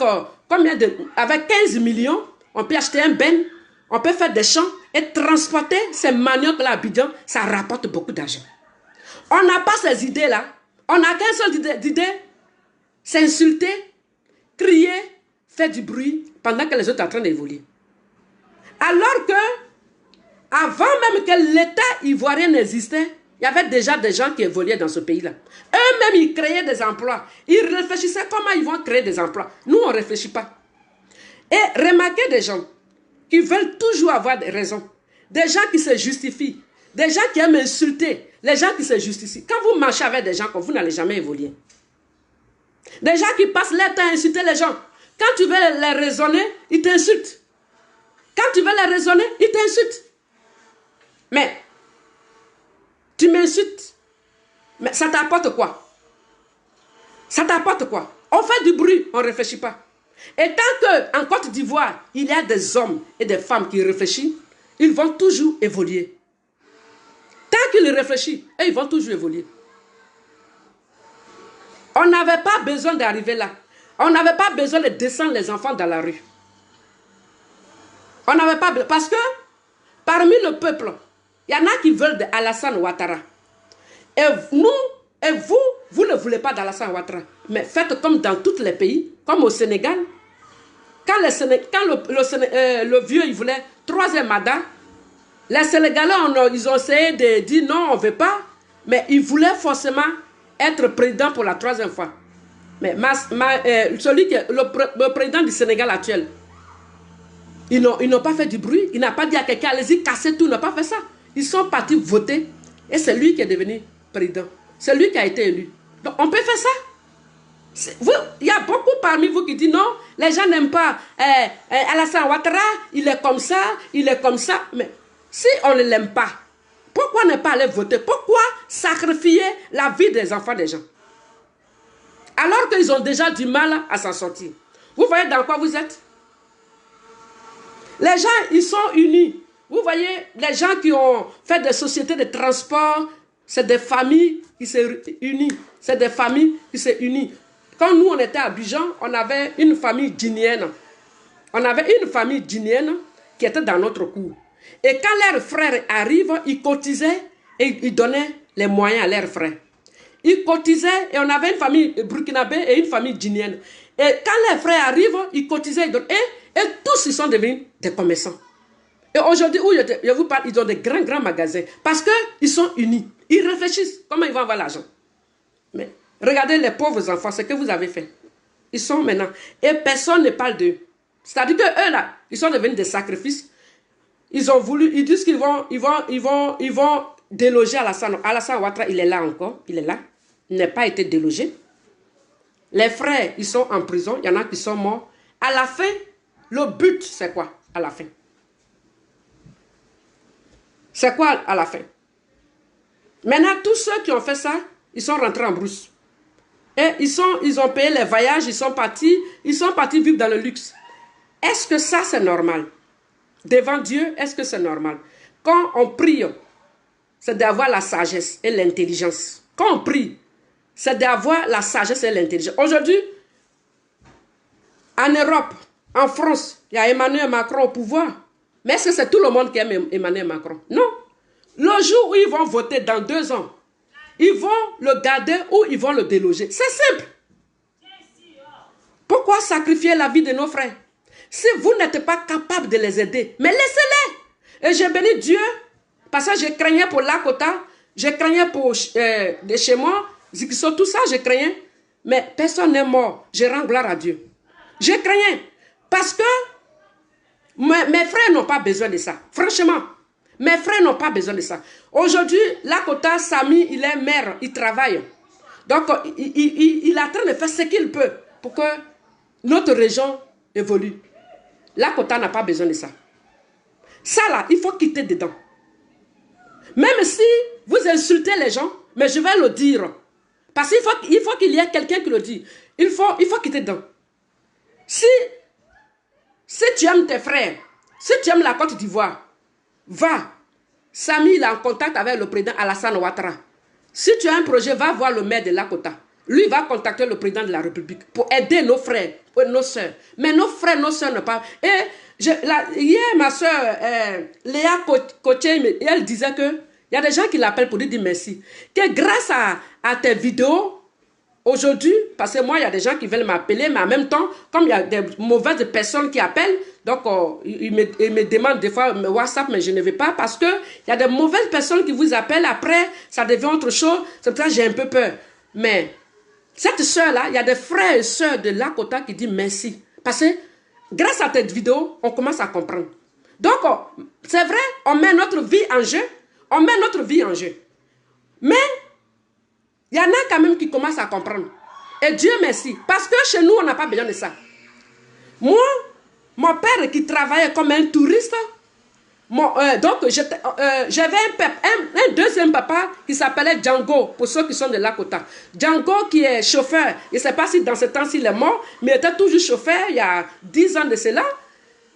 avec 15 millions, on peut acheter un ben, on peut faire des champs et transporter ces maniocs-là à Abidjan, ça rapporte beaucoup d'argent. On n'a pas ces idées-là. On n'a qu'un seul idée, c'est insulter, crier, faire du bruit pendant que les autres sont en train d'évoluer. Alors que, avant même que l'État ivoirien n'existait, il y avait déjà des gens qui évoluaient dans ce pays-là. Eux-mêmes, ils créaient des emplois. Ils réfléchissaient comment ils vont créer des emplois. Nous, on ne réfléchit pas. Et remarquez des gens qui veulent toujours avoir des raisons. Des gens qui se justifient. Des gens qui aiment insulter. Les gens qui se justifient. Quand vous marchez avec des gens comme vous n'allez jamais évoluer. Des gens qui passent leur temps à insulter les gens. Quand tu veux les raisonner, ils t'insultent. Quand tu veux les raisonner, ils t'insultent. Mais, tu m'insultes. Mais ça t'apporte quoi? Ça t'apporte quoi? On fait du bruit, on ne réfléchit pas. Et tant qu'en Côte d'Ivoire, il y a des hommes et des femmes qui réfléchissent, ils vont toujours évoluer. Tant qu'ils réfléchissent, ils vont toujours évoluer. On n'avait pas besoin d'arriver là. On n'avait pas besoin de descendre les enfants dans la rue. On n'avait pas besoin. Parce que parmi le peuple, il y en a qui veulent d'Alassane Ouattara. Et vous ne voulez pas d'Alassane Ouattara. Mais faites comme dans tous les pays, comme au Sénégal. Quand le vieux il voulait troisième mandat, les Sénégalais ils ont essayé de dire non, on ne veut pas. Mais ils voulaient forcément être président pour la troisième fois. Mais le président du Sénégal actuel, Ils n'ont pas fait du bruit. Il n'a pas dit à quelqu'un, allez-y, cassez tout. Ils n'ont pas fait ça. Ils sont partis voter. Et c'est lui qui est devenu président. C'est lui qui a été élu. Donc, on peut faire ça. Il y a beaucoup parmi vous qui disent non, les gens n'aiment pas Alassane Ouattara, il est comme ça, il est comme ça. Mais si on ne l'aime pas, pourquoi ne pas aller voter? Pourquoi sacrifier la vie des enfants des gens? Alors qu'ils ont déjà du mal à s'en sortir. Vous voyez dans quoi vous êtes? Les gens, ils sont unis. Vous voyez, les gens qui ont fait des sociétés de transport, c'est des familles qui se unissent. C'est des familles qui se unissent. Quand nous, on était à Abidjan, on avait une famille guinéenne. On avait une famille guinéenne qui était dans notre cour. Et quand leurs frères arrivent, ils cotisaient et ils donnaient les moyens à leurs frères. Ils cotisaient et on avait une famille burkinabé et une famille guinéenne. Et quand les frères arrivent, ils cotisaient ils donnaient, et tous ils sont devenus des commerçants. Et aujourd'hui, où je vous parle, ils ont des grands magasins. Parce qu'ils sont unis. Ils réfléchissent comment ils vont avoir l'argent. Mais regardez les pauvres enfants, ce que vous avez fait. Ils sont maintenant. Et personne ne parle d'eux. C'est-à-dire qu'eux, là, ils sont devenus des sacrifices. Ils ont voulu, ils disent qu'ils vont déloger Alassane. Alassane Ouattara, il est là encore. Il est là. Il n'a pas été délogé. Les frères, ils sont en prison. Il y en a qui sont morts. À la fin, le but, c'est quoi? À la fin. C'est quoi à la fin? Maintenant, tous ceux qui ont fait ça, ils sont rentrés en brousse. Et ils ont payé les voyages, ils sont partis vivre dans le luxe. Est-ce que ça, c'est normal? Devant Dieu, est-ce que c'est normal? Quand on prie, c'est d'avoir la sagesse et l'intelligence. Quand on prie, c'est d'avoir la sagesse et l'intelligence. Aujourd'hui, en Europe, en France, il y a Emmanuel Macron au pouvoir. Mais est-ce que c'est tout le monde qui aime Emmanuel Macron? Non. Le jour où ils vont voter dans 2 ans, ils vont le garder ou ils vont le déloger. C'est simple. Pourquoi sacrifier la vie de nos frères? Si vous n'êtes pas capable de les aider, mais laissez-les. Et j'ai béni Dieu, parce que je craignais pour Lakota, je craignais pour de chez moi, Zikiso, tout ça, je craignais. Mais personne n'est mort. Je rends gloire à Dieu. Je craignais. Parce que mes frères n'ont pas besoin de ça. Franchement, mes frères n'ont pas besoin de ça. Aujourd'hui, Lakota, Sami, il est maire, il travaille. Donc, il est en train de faire ce qu'il peut pour que notre région évolue. Lakota n'a pas besoin de ça. Ça là, il faut quitter dedans. Même si vous insultez les gens, mais je vais le dire. Parce qu'il faut qu'il y ait quelqu'un qui le dit. Il faut quitter dedans. Si tu aimes tes frères, si tu aimes la Côte d'Ivoire, va. Sami, il est en contact avec le président Alassane Ouattara. Si tu as un projet, va voir le maire de Lakota. Lui va contacter le président de la République pour aider nos frères et nos soeurs. Mais nos frères, nos soeurs ne parlent pas. Et hier, ma soeur Léa Koché, elle disait que il y a des gens qui l'appellent pour lui dire merci. Que grâce à tes vidéos, aujourd'hui, parce que moi, il y a des gens qui veulent m'appeler, mais en même temps, comme il y a des mauvaises personnes qui appellent, donc ils me demandent des fois WhatsApp, mais je ne vais pas parce que il y a des mauvaises personnes qui vous appellent, après, ça devient autre chose. C'est pour ça que j'ai un peu peur. Mais cette soeur-là, il y a des frères et soeurs de Lakota qui disent merci. Parce que grâce à cette vidéo, on commence à comprendre. Donc, c'est vrai, on met notre vie en jeu. On met notre vie en jeu. Mais, il y en a quand même qui commencent à comprendre. Et Dieu merci. Parce que chez nous, on n'a pas besoin de ça. Moi, mon père qui travaillait comme un touriste, donc j'avais un deuxième papa qui s'appelait Django, pour ceux qui sont de Lakota. Django qui est chauffeur. Je ne sais pas si dans ce temps-ci il est mort, mais il était toujours chauffeur il y a 10 ans de cela.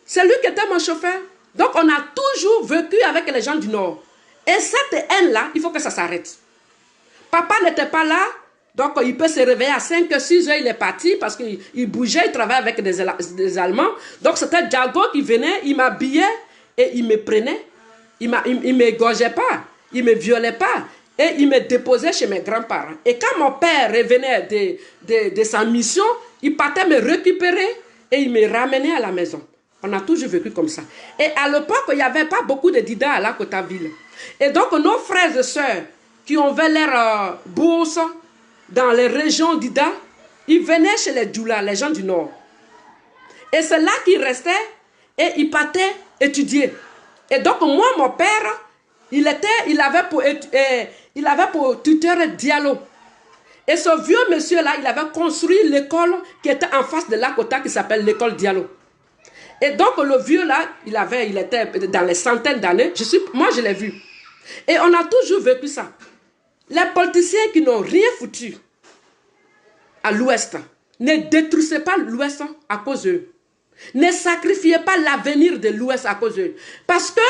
C'est lui qui était mon chauffeur. Donc on a toujours vécu avec les gens du Nord. Et cette haine-là, il faut que ça s'arrête. Papa n'était pas là, donc il peut se réveiller à 5, 6 heures, il est parti parce qu'il bougeait, il travaillait avec des Allemands. Donc c'était Django qui venait, il m'habillait et il me prenait. Il ne m'égorgeait pas, il ne me violait pas. Et il me déposait chez mes grands-parents. Et quand mon père revenait de sa mission, il partait me récupérer et il me ramenait à la maison. On a toujours vécu comme ça. Et à l'époque, il n'y avait pas beaucoup de Dida à Lakota-Ville. Et donc, nos frères et sœurs qui ont fait leur bourse dans les régions d'Ida, ils venaient chez les Djoula, les gens du Nord. Et c'est là qu'ils restaient. et il partait étudier. Et donc, moi, mon père, il avait pour tuteur Diallo. Et ce vieux monsieur-là, il avait construit l'école qui était en face de Lakota, qui s'appelle l'école Diallo. Et donc, le vieux-là, il était dans les centaines d'années. Moi, je l'ai vu. Et on a toujours vécu ça. Les politiciens qui n'ont rien foutu à l'Ouest, ne détruisez pas l'Ouest à cause d'eux. Ne sacrifiez pas l'avenir de l'Ouest à cause d'eux. Parce que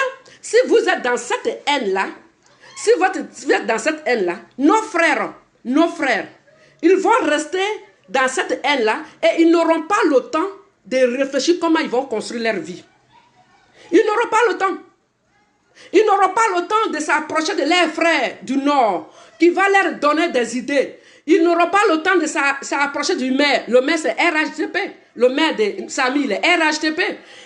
si vous êtes dans cette haine-là, nos frères, ils vont rester dans cette haine-là et ils n'auront pas le temps de réfléchir comment ils vont construire leur vie. Ils n'auront pas le temps. Ils n'auront pas le temps de s'approcher de leurs frères du Nord qui va leur donner des idées. Ils n'auront pas le temps de s'approcher du maire. Le maire, c'est RHTP. Le maire de Samy, il est RHTP.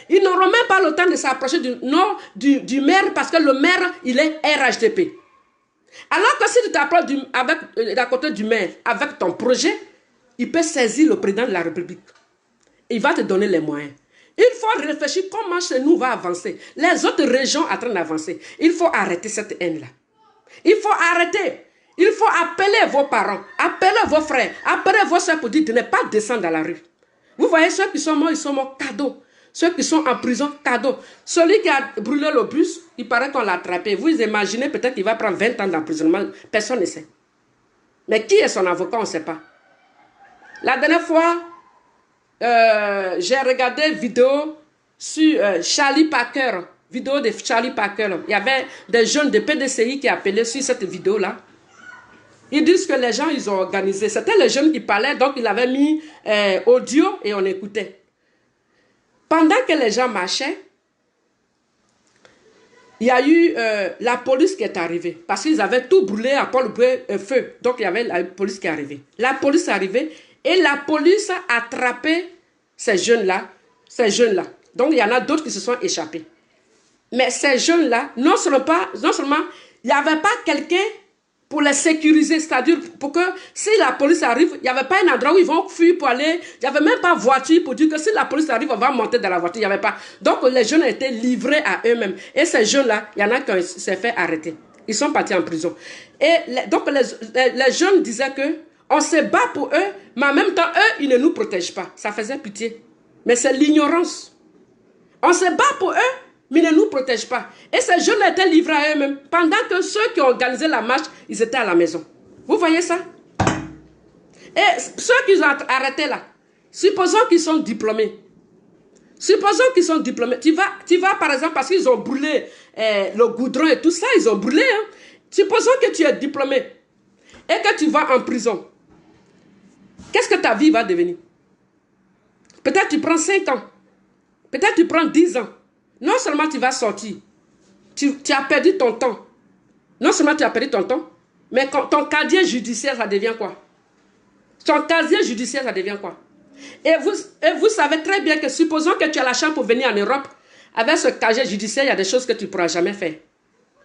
Ils n'auront même pas le temps de s'approcher du maire parce que le maire, il est RHTP. Alors que si tu t'approches d'à côté du maire avec ton projet, il peut saisir le président de la République. Il va te donner les moyens. Il faut réfléchir comment chez nous va avancer. Les autres régions sont en train d'avancer. Il faut arrêter cette haine-là. Il faut arrêter. Il faut appeler vos parents, appeler vos frères, appeler vos soeurs pour dire de ne pas descendre dans la rue. Vous voyez, ceux qui sont morts, ils sont morts cadeau. Ceux qui sont en prison, cadeau. Celui qui a brûlé le bus, il paraît qu'on l'a attrapé. Vous imaginez peut-être qu'il va prendre 20 ans d'emprisonnement. Personne ne sait. Mais qui est son avocat, on ne sait pas. La dernière fois, j'ai regardé une vidéo sur Charlie Parker. Vidéo de Charlie Parker. Il y avait des jeunes de PDCI qui appelaient sur cette vidéo-là. Ils disent que les gens, ils ont organisé. C'était les jeunes qui parlaient, donc ils avaient mis audio et on écoutait. Pendant que les gens marchaient, il y a eu la police qui est arrivée. Parce qu'ils avaient tout brûlé à Paul feu. Donc il y avait la police qui est arrivée. La police est arrivée et la police a attrapé ces jeunes-là. Donc il y en a d'autres qui se sont échappés. Mais ces jeunes-là, non seulement, il n'y avait pas quelqu'un pour les sécuriser, c'est-à-dire pour que si la police arrive, il n'y avait pas un endroit où ils vont fuir pour aller, il n'y avait même pas voiture pour dire que si la police arrive, on va monter dans la voiture, il n'y avait pas. Donc les jeunes étaient livrés à eux-mêmes. Et ces jeunes-là, il y en a qui s'est fait arrêter. Ils sont partis en prison. Et donc les jeunes disaient que on se bat pour eux, mais en même temps, eux, ils ne nous protègent pas. Ça faisait pitié. Mais c'est l'ignorance. On se bat pour eux, mais ils ne nous protègent pas. Et ces jeunes étaient livrés à eux-mêmes. Pendant que ceux qui ont organisé la marche, ils étaient à la maison. Vous voyez ça? Et ceux qui ont arrêté là, supposons qu'ils sont diplômés. Supposons qu'ils sont diplômés. Tu vas par exemple, parce qu'ils ont brûlé le goudron et tout ça, ils ont brûlé. Hein? Supposons que tu es diplômé et que tu vas en prison. Qu'est-ce que ta vie va devenir? Peut-être tu prends 5 ans. Peut-être tu prends 10 ans. Non seulement tu vas sortir, tu as perdu ton temps. Non seulement tu as perdu ton temps, mais ton casier judiciaire, ça devient quoi? Ton casier judiciaire, ça devient quoi? Et vous savez très bien que supposons que tu as la chance pour venir en Europe, avec ce casier judiciaire, il y a des choses que tu ne pourras jamais faire.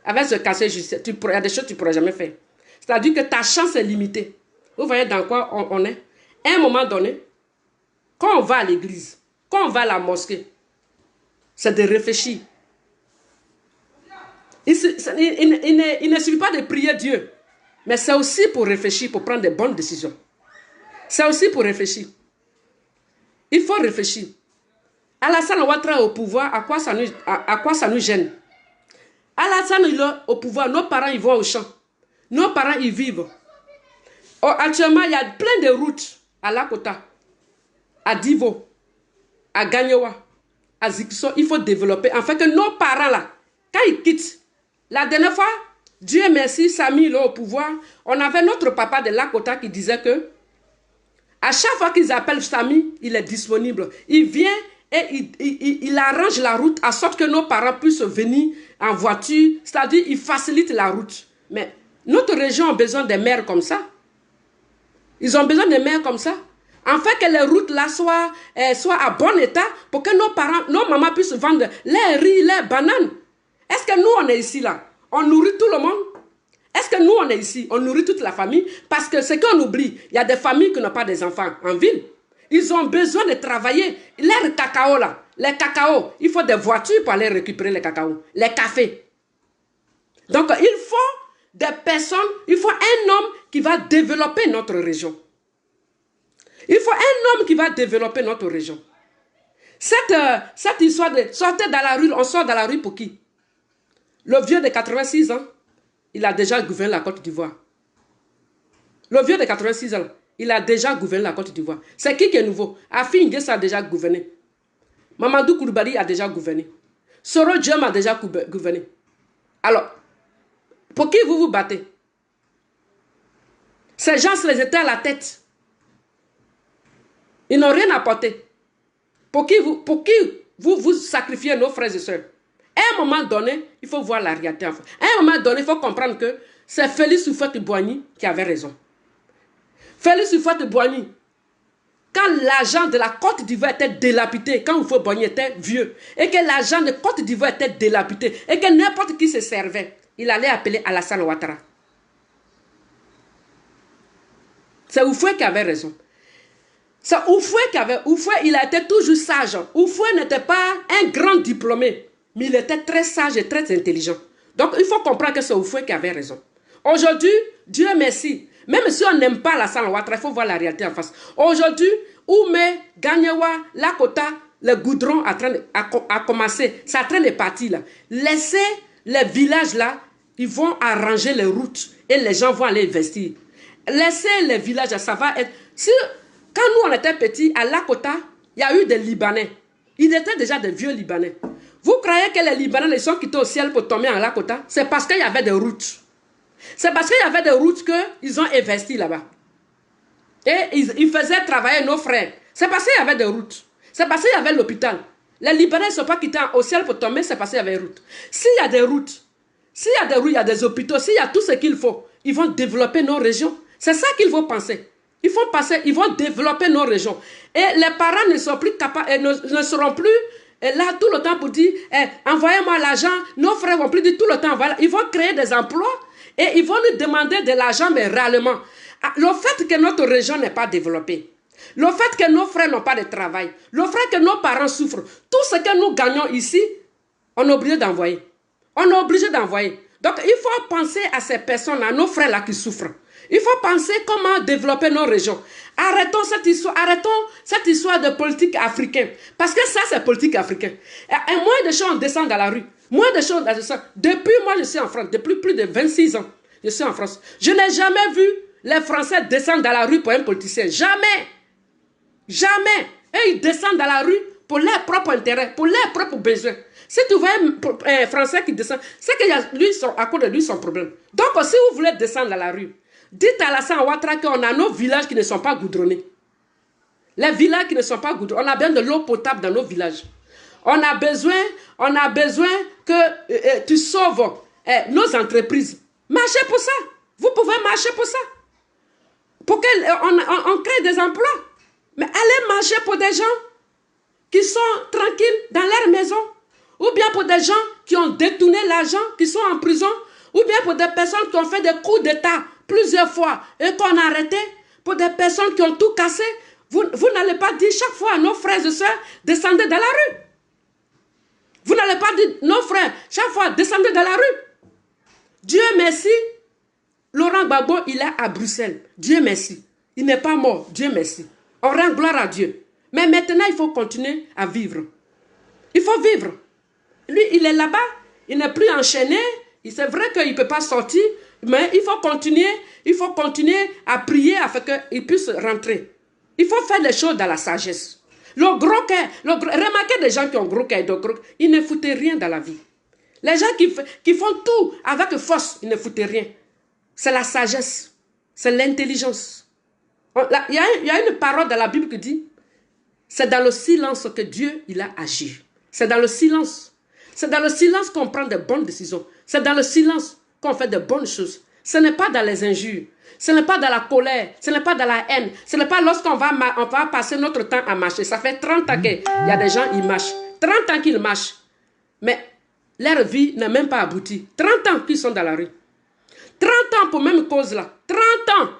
Avec ce casier judiciaire, il y a des choses que tu ne pourras jamais faire. C'est-à-dire que ta chance est limitée. Vous voyez dans quoi on est? À un moment donné, quand on va à l'église, quand on va à la mosquée, c'est de réfléchir. Il ne suffit pas de prier Dieu, mais c'est aussi pour réfléchir, pour prendre de bonnes décisions. C'est aussi pour réfléchir. Il faut réfléchir. Alassane Ouattara au pouvoir, à quoi ça nous gêne? Alassane il est au pouvoir, nos parents ils vont au champ. Nos parents ils vivent. Actuellement, il y a plein de routes à Lakota, à Divo, à Gagnoua, à Zikso. Il faut développer. En fait, que nos parents là, quand ils quittent, la dernière fois, Dieu merci, Samy là au pouvoir, on avait notre papa de Lakota qui disait que à chaque fois qu'ils appellent Samy, il est disponible. Il vient et il arrange la route à sorte que nos parents puissent venir en voiture. C'est-à-dire, il facilite la route. Mais notre région a besoin des maires comme ça. Ils ont besoin des maires comme ça. En fait, que les routes là soient à bon état pour que nos parents, nos mamans puissent vendre les riz, les bananes. Est-ce que nous, on est ici là? On nourrit tout le monde? Est-ce que nous, on est ici? On nourrit toute la famille? Parce que ce qu'on oublie, il y a des familles qui n'ont pas des enfants en ville. Ils ont besoin de travailler. Leur cacao là, les cacao, il faut des voitures pour aller récupérer les cacao, les cafés. Donc, il faut des personnes, il faut un homme qui va développer notre région. Il faut un homme qui va développer notre région. Cette histoire de sortir dans la rue, on sort dans la rue pour qui? Le vieux de 86 ans, il a déjà gouverné la Côte d'Ivoire. Le vieux de 86 ans, il a déjà gouverné la Côte d'Ivoire. C'est qui est nouveau? Afi N'Guessa a déjà gouverné. Mamadou Koulibaly a déjà gouverné. Soro Diom a déjà gouverné. Alors, pour qui vous vous battez? Ces gens se les étaient à la tête. Ils n'ont rien apporté. Pour qui vous sacrifiez nos frères et sœurs? À un moment donné, il faut voir la réalité. À un moment donné, il faut comprendre que c'est Félix Houphouët-Boigny qui avait raison. Félix Houphouët-Boigny, quand l'argent de la Côte d'Ivoire était dilapidé, quand Houphouët-Boigny était vieux, et que l'argent de Côte d'Ivoire était dilapidé, et que n'importe qui se servait, il allait appeler Alassane Ouattara. C'est Houphouët qui avait raison. C'est Houphouët qui avait... Houphouët, il a été toujours sage. Houphouët n'était pas un grand diplômé, mais il était très sage et très intelligent. Donc, il faut comprendre que c'est Houphouët qui avait raison. Aujourd'hui, Dieu merci, même si on n'aime pas Alassane Ouattara, il faut voir la réalité en face. Aujourd'hui, Oumé, Gagnewa, Lakota, le goudron a commencé. C'est en train de partir là. Laissez les villages là, ils vont arranger les routes et les gens vont aller investir. Laissez les villages, ça va être... Quand nous on était petits, à Lakota, il y a eu des Libanais. Ils étaient déjà des vieux Libanais. Vous croyez que les Libanais ils sont quittés au ciel pour tomber en Lakota? C'est parce qu'il y avait des routes. C'est parce qu'il y avait des routes qu'ils ont investi là-bas. Et ils faisaient travailler nos frères. C'est parce qu'il y avait des routes. C'est parce qu'il y avait l'hôpital. Les Libanais ne sont pas quittés au ciel pour tomber, c'est parce qu'il y avait des routes. S'il y a des routes, il y a des hôpitaux, s'il y a tout ce qu'il faut, ils vont développer nos régions. C'est ça qu'il faut penser. Ils vont développer nos régions. Et les parents ne sont plus capables, ne seront plus là tout le temps pour dire envoyez-moi l'argent. Nos frères vont plus dire tout le temps. Voilà. Ils vont créer des emplois et ils vont nous demander de l'argent, mais réellement. Le fait que notre région n'est pas développée, le fait que nos frères n'ont pas de travail, le fait que nos parents souffrent, tout ce que nous gagnons ici, on est obligé d'envoyer. On est obligé d'envoyer. Donc, il faut penser à ces personnes, à nos frères-là qui souffrent. Il faut penser comment développer nos régions. Arrêtons cette histoire de politique africaine. Parce que ça, c'est politique africaine. Et moins de choses, on descend dans la rue. Moins de choses, on descend. Depuis, moi, je suis en France. Depuis plus de 26 ans, je suis en France. Je n'ai jamais vu les Français descendre dans la rue pour un politicien. Jamais. Jamais. Et ils descendent dans la rue pour leurs propres intérêts, pour leurs propres besoins. Si tu vois un Français qui descend, c'est qu'à cause de lui son problème. Donc, si vous voulez descendre dans la rue, dites à Alassane Ouattara qu'on a nos villages qui ne sont pas goudronnés. Les villages qui ne sont pas goudronnés. On a besoin de l'eau potable dans nos villages. On a besoin que tu sauves nos entreprises. Marchez pour ça. Vous pouvez marcher pour ça. Pour qu'on crée des emplois. Mais allez marcher pour des gens qui sont tranquilles dans leur maison. Ou bien pour des gens qui ont détourné l'argent, qui sont en prison. Ou bien pour des personnes qui ont fait des coups d'État plusieurs fois et qu'on a arrêté. Pour des personnes qui ont tout cassé. Vous n'allez pas dire chaque fois à nos frères et sœurs, descendez dans la rue. Vous n'allez pas dire, nos frères, chaque fois, descendez dans la rue. Dieu merci, Laurent Gbagbo, il est à Bruxelles. Dieu merci. Il n'est pas mort. Dieu merci. On rend gloire à Dieu. Mais maintenant, il faut continuer à vivre. Il faut vivre. Lui, il est là-bas. Il n'est plus enchaîné. C'est vrai qu'il ne peut pas sortir. Mais il faut continuer à prier afin qu'il puisse rentrer. Il faut faire les choses dans la sagesse. Le gros cœur, remarquez des gens qui ont gros cœur, ils ne foutent rien dans la vie. Les gens qui font tout avec force, ils ne foutent rien. C'est la sagesse, c'est l'intelligence. Il y a une parole dans la Bible qui dit, c'est dans le silence que Dieu il a agi. C'est dans le silence. C'est dans le silence qu'on prend de bonnes décisions. C'est dans le silence qu'on fait de bonnes choses. Ce n'est pas dans les injures. Ce n'est pas dans la colère, ce n'est pas dans la haine, ce n'est pas lorsqu'on va passer notre temps à marcher. Ça fait 30 ans qu'il y a des gens qui marchent. 30 ans qu'ils marchent. Mais leur vie n'a même pas abouti. 30 ans qu'ils sont dans la rue. 30 ans pour même cause là. 30 ans.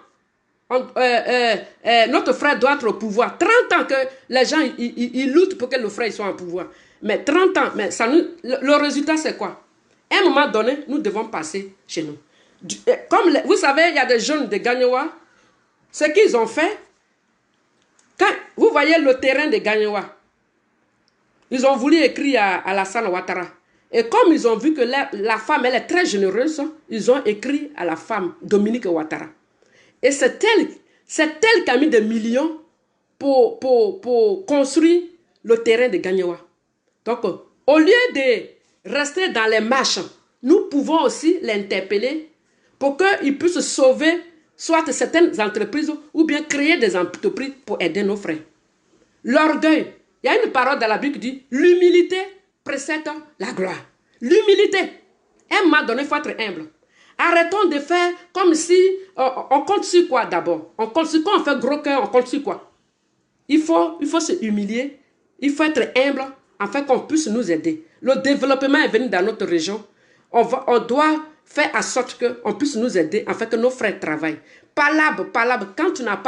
notre frère doit être au pouvoir. 30 ans que les gens ils luttent pour que le frère soit au pouvoir. Mais 30 ans, mais ça nous, le résultat c'est quoi? À un moment donné, nous devons passer chez nous. Comme vous savez, il y a des jeunes de Gagnoua. Ce qu'ils ont fait, quand vous voyez le terrain de Gagnoua, ils ont voulu écrire à Alassane Ouattara. Et comme ils ont vu que la femme, elle est très généreuse, ils ont écrit à la femme, Dominique Ouattara. Et c'est elle qui a mis des millions pour construire le terrain de Gagnoua. Donc, au lieu de rester dans les marches, nous pouvons aussi l'interpeller pour qu'il puisse sauver soit certaines entreprises ou bien créer des entreprises pour aider nos frères. L'orgueil. Il y a une parole dans la Bible qui dit l'humilité précède la gloire. L'humilité. À un moment donné, il faut être humble. Arrêtons de faire comme si on compte sur quoi d'abord. On compte sur quoi? On fait gros cœur, on compte sur quoi? Il faut se humilier. Il faut être humble afin qu'on puisse nous aider. Le développement est venu dans notre région. On doit faire en sorte qu'on puisse nous aider afin que nos frères travaillent. Palabre. Quand tu n'as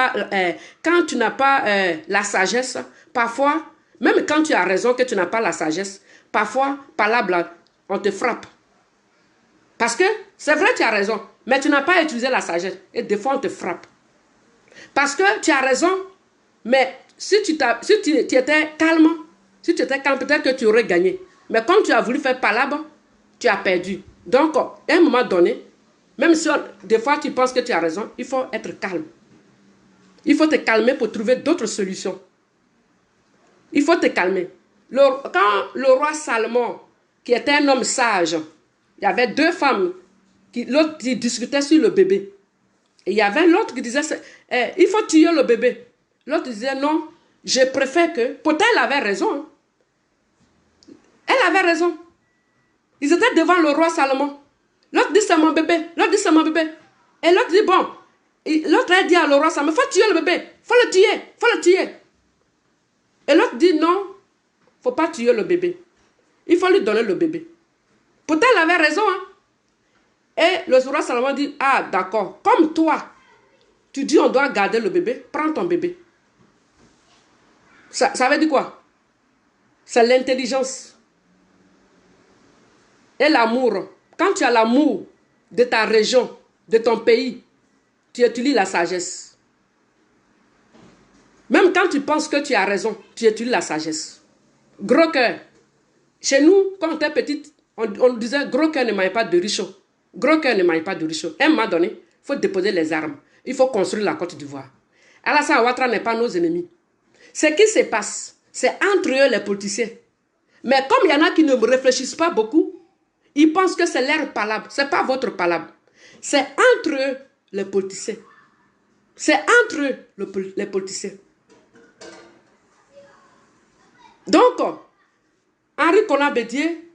pas la sagesse, parfois, même quand tu as raison que tu n'as pas la sagesse, parfois, palabre, on te frappe. Parce que c'est vrai, tu as raison, mais tu n'as pas utilisé la sagesse. Et des fois, on te frappe. Parce que tu as raison, mais si tu étais calme, peut-être que tu aurais gagné. Mais comme tu as voulu faire palabre, tu as perdu. Donc, à un moment donné, même si des fois tu penses que tu as raison, il faut être calme. Il faut te calmer pour trouver d'autres solutions. Il faut te calmer. Quand le roi Salomon, qui était un homme sage, il y avait deux femmes, l'autre qui discutait sur le bébé. Et il y avait l'autre qui disait, il faut tuer le bébé. L'autre disait, non, je préfère que... Pourtant, elle avait raison. Hein. Elle avait raison. Ils étaient devant le roi Salomon. L'autre dit, c'est mon bébé. L'autre dit, c'est mon bébé. Et l'autre dit, bon. L'autre a dit à le roi Salomon, il faut tuer le bébé. Il faut le tuer. Et l'autre dit, non, il ne faut pas tuer le bébé. Il faut lui donner le bébé. Pourtant, elle avait raison. Hein? Et le roi Salomon dit, ah, d'accord. Comme toi, tu dis on doit garder le bébé, prends ton bébé. Ça veut dire quoi? C'est l'intelligence. Et l'amour. Quand tu as l'amour de ta région, de ton pays, tu utilises la sagesse. Même quand tu penses que tu as raison, tu utilises la sagesse. Gros cœur. Chez nous, quand on était petite, on disait gros cœur ne mange pas de richo. Gros cœur ne mange pas de richo. À un moment donné, il faut déposer les armes. Il faut construire la Côte d'Ivoire. Alassane Ouattara n'est pas nos ennemis. Ce qui se passe, c'est entre eux les politiciens. Mais comme il y en a qui ne réfléchissent pas beaucoup, ils pensent que c'est leur palabre. Ce n'est pas votre palabre. C'est entre eux les politiciens. C'est entre eux les politiciens. Donc, Henri Konan Bédié,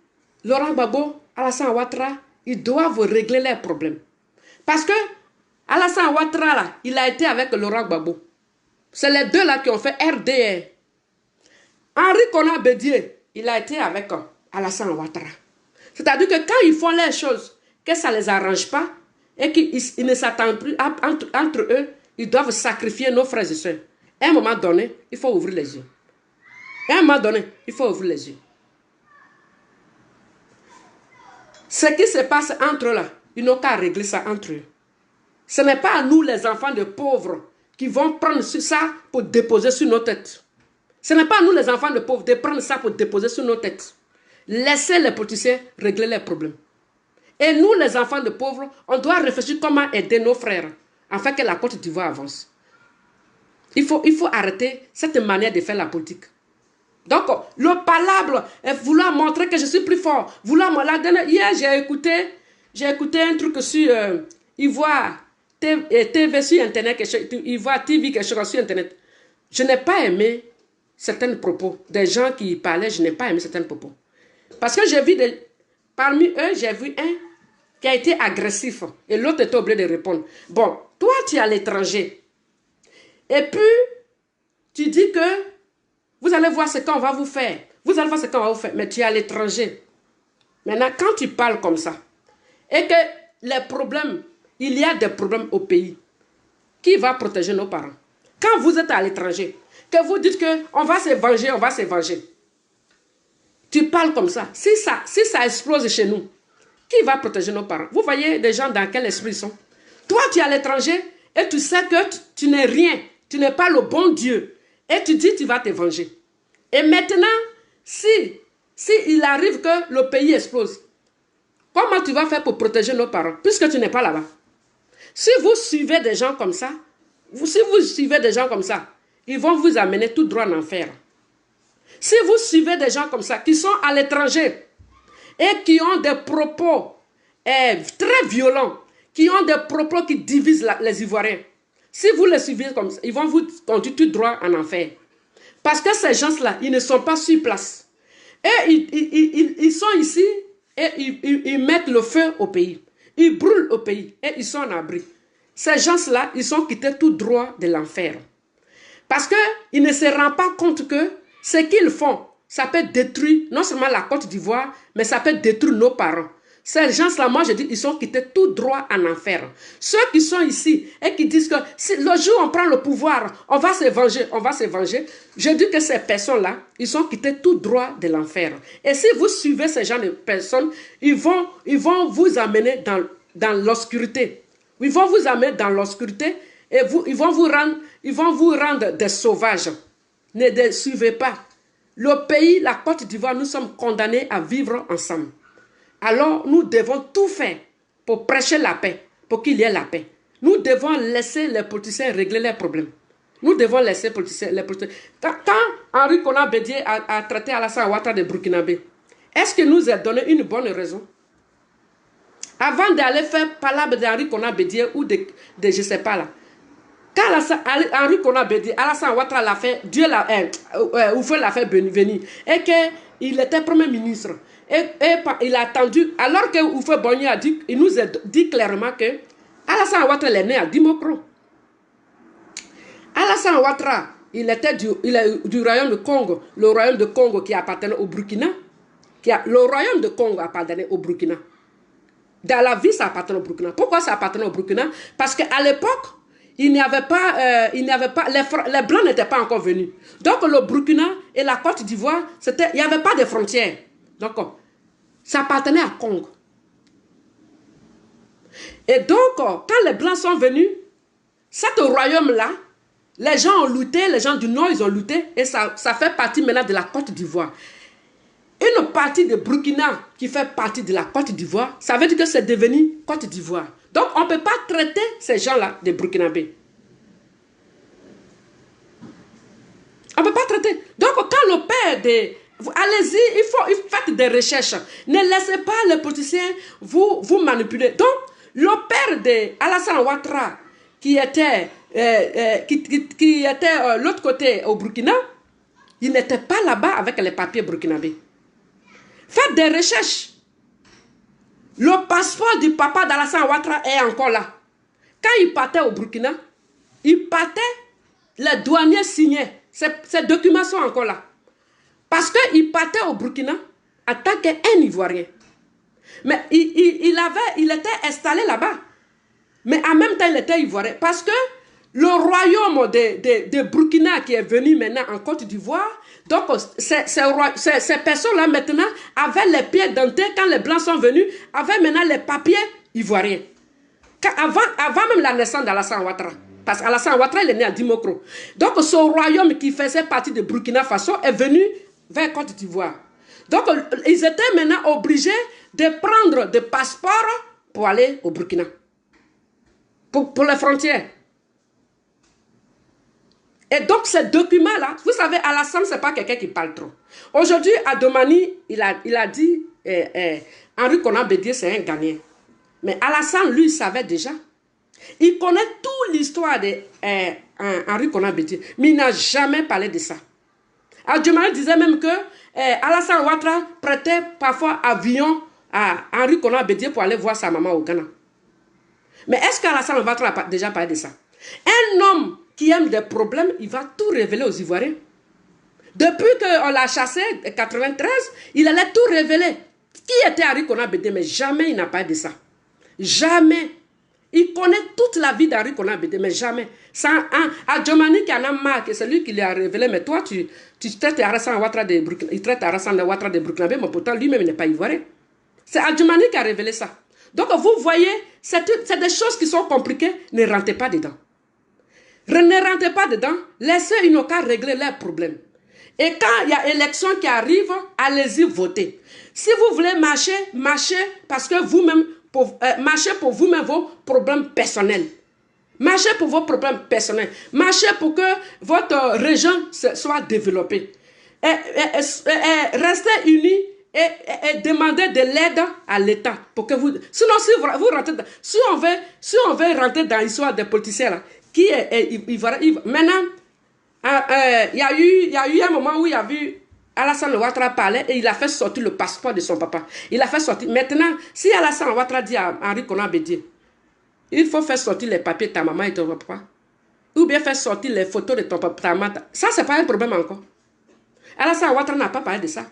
Laurent Gbagbo, Alassane Ouattara, ils doivent régler leurs problèmes. Parce que Alassane Ouattara, là, il a été avec Laurent Gbagbo. C'est les deux là qui ont fait RDR. Henri Konan Bédié, il a été avec Alassane Ouattara. C'est-à-dire que quand ils font les choses, que ça ne les arrange pas, et qu'ils ne s'attendent plus entre eux, ils doivent sacrifier nos frères et sœurs. À un moment donné, il faut ouvrir les yeux. À un moment donné, il faut ouvrir les yeux. Ce qui se passe entre eux là, ils n'ont qu'à régler ça entre eux. Ce n'est pas à nous, les enfants de pauvres, qui vont prendre ça pour déposer sur nos têtes. Ce n'est pas à nous, les enfants de pauvres, de prendre ça pour déposer sur nos têtes. Laissez les politiciens régler les problèmes. Et nous, les enfants de pauvres, on doit réfléchir comment aider nos frères afin que la Côte d'Ivoire avance. Il faut arrêter cette manière de faire la politique. Donc, le palabre est vouloir montrer que je suis plus fort. Hier, j'ai écouté un truc sur Ivoire TV sur Internet, Ivoire TV quelque chose sur Internet. Je n'ai pas aimé certains propos. Des gens qui parlaient, je n'ai pas aimé certains propos. Parce que j'ai vu, parmi eux, j'ai vu un qui a été agressif. Et l'autre était obligé de répondre. Bon, toi, tu es à l'étranger. Et puis, tu dis que vous allez voir ce qu'on va vous faire. Vous allez voir ce qu'on va vous faire. Mais tu es à l'étranger. Maintenant, quand tu parles comme ça, et que les problèmes, il y a des problèmes au pays, qui va protéger nos parents? Quand vous êtes à l'étranger, que vous dites qu'on va se venger, on va se venger. Tu parles comme ça. Si ça explose chez nous, qui va protéger nos parents? Vous voyez des gens dans quel esprit ils sont? Toi, tu es à l'étranger et tu sais que tu n'es rien. Tu n'es pas le bon Dieu. Et tu dis tu vas te venger. Et maintenant, si il arrive que le pays explose, comment tu vas faire pour protéger nos parents puisque tu n'es pas là-bas? Si vous suivez des gens comme ça, ils vont vous amener tout droit en enfer. Si vous suivez des gens comme ça, qui sont à l'étranger et qui ont des propos très violents, qui ont des propos qui divisent les Ivoiriens, si vous les suivez comme ça, ils vont vous conduire tout droit en enfer. Parce que ces gens-là, ils ne sont pas sur place. Et ils sont ici et ils mettent le feu au pays. Ils brûlent au pays et ils sont en abri. Ces gens-là, ils sont quittés tout droit de l'enfer. Parce qu'ils ne se rendent pas compte que ce qu'ils font, ça peut détruire non seulement la Côte d'Ivoire, mais ça peut détruire nos parents. Ces gens-là, moi je dis, ils sont quittés tout droit en enfer. Ceux qui sont ici et qui disent que si le jour où on prend le pouvoir, on va se venger, je dis que ces personnes-là, ils sont quittés tout droit de l'enfer. Et si vous suivez ces gens de personnes, ils vont vous amener dans l'obscurité. Ils vont vous amener dans l'obscurité et ils vont vous rendre des sauvages. Ne les suivez pas. Le pays, la Côte d'Ivoire, nous sommes condamnés à vivre ensemble. Alors, nous devons tout faire pour prêcher la paix, pour qu'il y ait la paix. Nous devons laisser les politiciens régler leurs problèmes. Nous devons laisser les politiciens. Quand Henri Konan Bédié a traité Alassane Ouattara de Burkinabé, est-ce qu'il nous a donné une bonne raison? Avant d'aller faire palabre d'Henri Konan Bédié ou de je ne sais pas là. Quand Henri Konan Bédié, Alassane Ouattara l'a fait, Oufoué l'a fait venir, et qu'il était Premier ministre. Et il a attendu, alors que Oufoué Boigny a dit, il nous a dit clairement que Alassane Ouattara est né à Dimokro. Alassane Ouattara, il est du royaume de Congo, le royaume de Congo qui appartenait au Burkina. Le royaume de Congo appartenait au Burkina. Dans la vie, ça appartenait au Burkina. Pourquoi ça appartenait au Burkina? Parce qu'à l'époque, il n'y avait pas, les Blancs n'étaient pas encore venus. Donc le Burkina et la Côte d'Ivoire, il n'y avait pas de frontières. Donc, ça appartenait à Congo. Et donc, quand les Blancs sont venus, cet royaume-là, les gens ont lutté, les gens du Nord, ils ont lutté, et ça fait partie maintenant de la Côte d'Ivoire. Une partie de Burkina qui fait partie de la Côte d'Ivoire, ça veut dire que c'est devenu Côte d'Ivoire. Donc, on ne peut pas traiter ces gens-là de Burkinabés. On ne peut pas traiter. Donc, quand le père de... Allez-y, il faites des recherches. Ne laissez pas les politiciens vous manipuler. Donc, le père de Alassane Ouattara, qui était l'autre côté au Burkina, il n'était pas là-bas avec les papiers burkinabés. Faites des recherches. Le passeport du papa d'Alassane Ouattara est encore là. Quand il partait au Burkina, il partait, les douaniers signaient. Ces documents sont encore là. Parce qu'il partait au Burkina en tant qu'un Ivoirien. Mais il était installé là-bas. Mais en même temps, il était Ivoirien. Parce que le royaume de Burkina qui est venu maintenant en Côte d'Ivoire, donc ces personnes-là maintenant avaient les pieds dentés quand les Blancs sont venus, avaient maintenant les papiers ivoiriens. Avant même la naissance d'Alassane Ouattara. Parce qu'Alassane Ouattara, il est né à Dimokro. Donc ce royaume qui faisait partie de Burkina Faso est venu vers Côte d'Ivoire. Donc ils étaient maintenant obligés de prendre des passeports pour aller au Burkina. Pour les frontières. Et donc, ces documents-là, vous savez, Alassane, ce n'est pas quelqu'un qui parle trop. Aujourd'hui, à Domani, il a dit, Henri Konan Bédié, c'est un Ghanéen. Mais Alassane, lui, il savait déjà. Il connaît toute l'histoire d'Henri Konan Bédié, mais il n'a jamais parlé de ça. Adjumani disait même que Alassane Ouattara prêtait parfois avion à Henri Konan Bédié pour aller voir sa maman au Ghana. Mais est-ce qu'Alassane Ouattara a déjà parlé de ça? Un homme qui aime des problèmes, il va tout révéler aux Ivoiriens. Depuis qu'on l'a chassé, en 1993, il allait tout révéler. Qui était Henri Konan Bédié? Mais jamais il n'a parlé de ça. Jamais. Il connaît toute la vie d'Henri Konan Bédié, mais jamais. Adjomani qui en a marre, c'est lui qui lui a révélé, mais toi, tu traites Alassane Ouattara de Burkina, il traite Alassane Ouattara de Burkina, mais pourtant lui-même n'est pas ivoirien. C'est Adjomani qui a révélé ça. Donc vous voyez, c'est des choses qui sont compliquées, ne rentrez pas dedans. Ne rentrez pas dedans, laissez ils n'ont qu'à régler leurs problèmes. Et quand il y a élection qui arrive, allez-y voter. Si vous voulez marcher, marchez parce que vous-même, marchez pour vous-même vos problèmes personnels. Marchez pour vos problèmes personnels. Marchez pour que votre région soit développée. Restez unis et demandez de l'aide à l'État. Sinon, si vous rentrez dans, si on veut rentrer dans l'histoire des politiciens, là, maintenant, il y a eu un moment où il y a vu Alassane Ouattara parler et il a fait sortir le passeport de son papa. Il a fait sortir. Maintenant, si Alassane Ouattara dit à Henri Konan Bédié, il faut faire sortir les papiers de ta maman et ton papa, ou bien faire sortir les photos de ton papa, ta maman. Ça, c'est pas un problème encore. Alassane Ouattara n'a pas parlé de ça.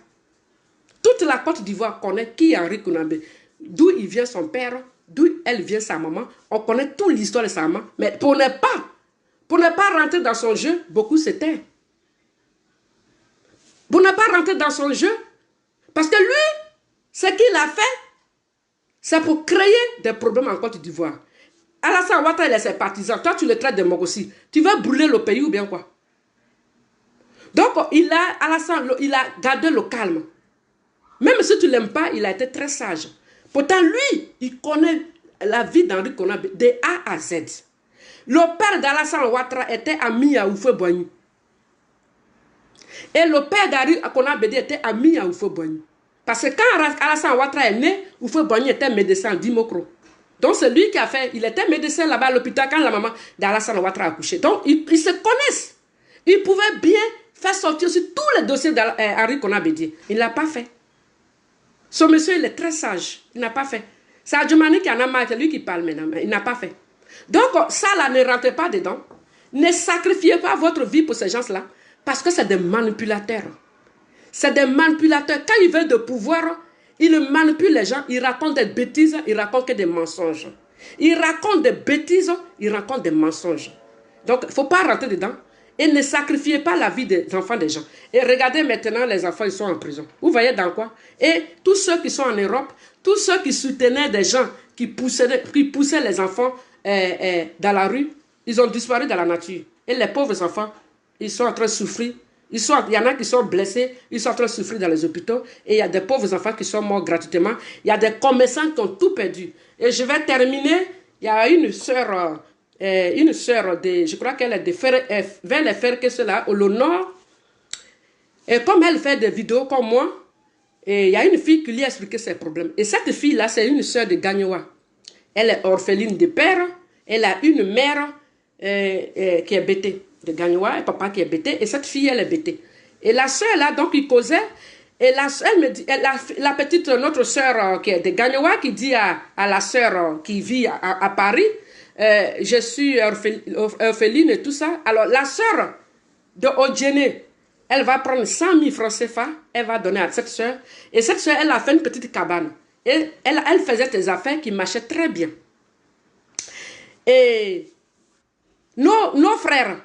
Toute la Côte d'Ivoire connaît qui est Henri Konan Bédié, d'où il vient son père, d'où elle vient sa maman. On connaît toute l'histoire de sa maman. Mais pour ne pas rentrer dans son jeu, beaucoup se taisent. Pour ne pas rentrer dans son jeu, parce que lui, ce qu'il a fait, c'est pour créer des problèmes en Côte d'Ivoire. Alassane Ouattara, il est ses partisans. Toi, tu le traites de Mogossi. Tu vas brûler le pays ou bien quoi? Donc, Alassane, il a gardé le calme. Même si tu ne l'aimes pas, il a été très sage. Pourtant, lui, il connaît la vie d'Henri Konan Bédié de A à Z. Le père d'Alassane Ouattara était ami à Houphouët-Boigny. Et le père d'Henri Konan Bédié était ami à Houphouët-Boigny. Parce que quand Alassane Ouattara est né, Houphouët-Boigny était médecin à Dimokro. Donc c'est lui qui a fait, il était médecin là-bas à l'hôpital quand la maman d'Alassane Ouattara a accouché. Donc ils se connaissent. Ils pouvaient bien faire sortir aussi tous les dossiers d'Henri Konan Bédié. Il ne l'a pas fait. Ce monsieur, il est très sage. Il n'a pas fait. C'est Adjomani qui en a marre, c'est lui qui parle maintenant, mais il n'a pas fait. Donc ça là, ne rentrez pas dedans. Ne sacrifiez pas votre vie pour ces gens-là, parce que c'est des manipulateurs. C'est des manipulateurs. Quand ils veulent de pouvoir, ils manipulent les gens, ils racontent des bêtises, ils racontent que des mensonges. Ils racontent des bêtises, ils racontent des mensonges. Donc, il ne faut pas rentrer dedans. Et ne sacrifiez pas la vie des enfants des gens. Et regardez maintenant, les enfants, ils sont en prison. Vous voyez dans quoi? Et tous ceux qui sont en Europe, tous ceux qui soutenaient des gens qui poussaient les enfants dans la rue, ils ont disparu dans la nature. Et les pauvres enfants, ils sont en train de souffrir. Il y en a qui sont blessés, ils sont en train de souffrir dans les hôpitaux. Et il y a des pauvres enfants qui sont morts gratuitement. Il y a des commerçants qui ont tout perdu. Et je vais terminer. Il y a une sœur, je crois qu'elle est vers les frères que cela, au nord. Et comme elle fait des vidéos comme moi, et il y a une fille qui lui a expliqué ses problèmes. Et cette fille-là, c'est une sœur de Gagnoa. Elle est orpheline de père. Elle a une mère qui est bêtée de Gagnoa, et papa qui est bêté. Et cette fille, elle est bêtée. Et la sœur, là, donc, il causait. Et elle me dit, la petite, notre sœur qui est de Gagnoa, qui dit à la sœur qui vit à Paris, je suis orpheline et tout ça. Alors, la sœur de Odjene, elle va prendre 100 000 francs CFA, elle va donner à cette sœur. Et cette sœur, elle a fait une petite cabane. Et elle faisait des affaires qui marchaient très bien. Et nos frères,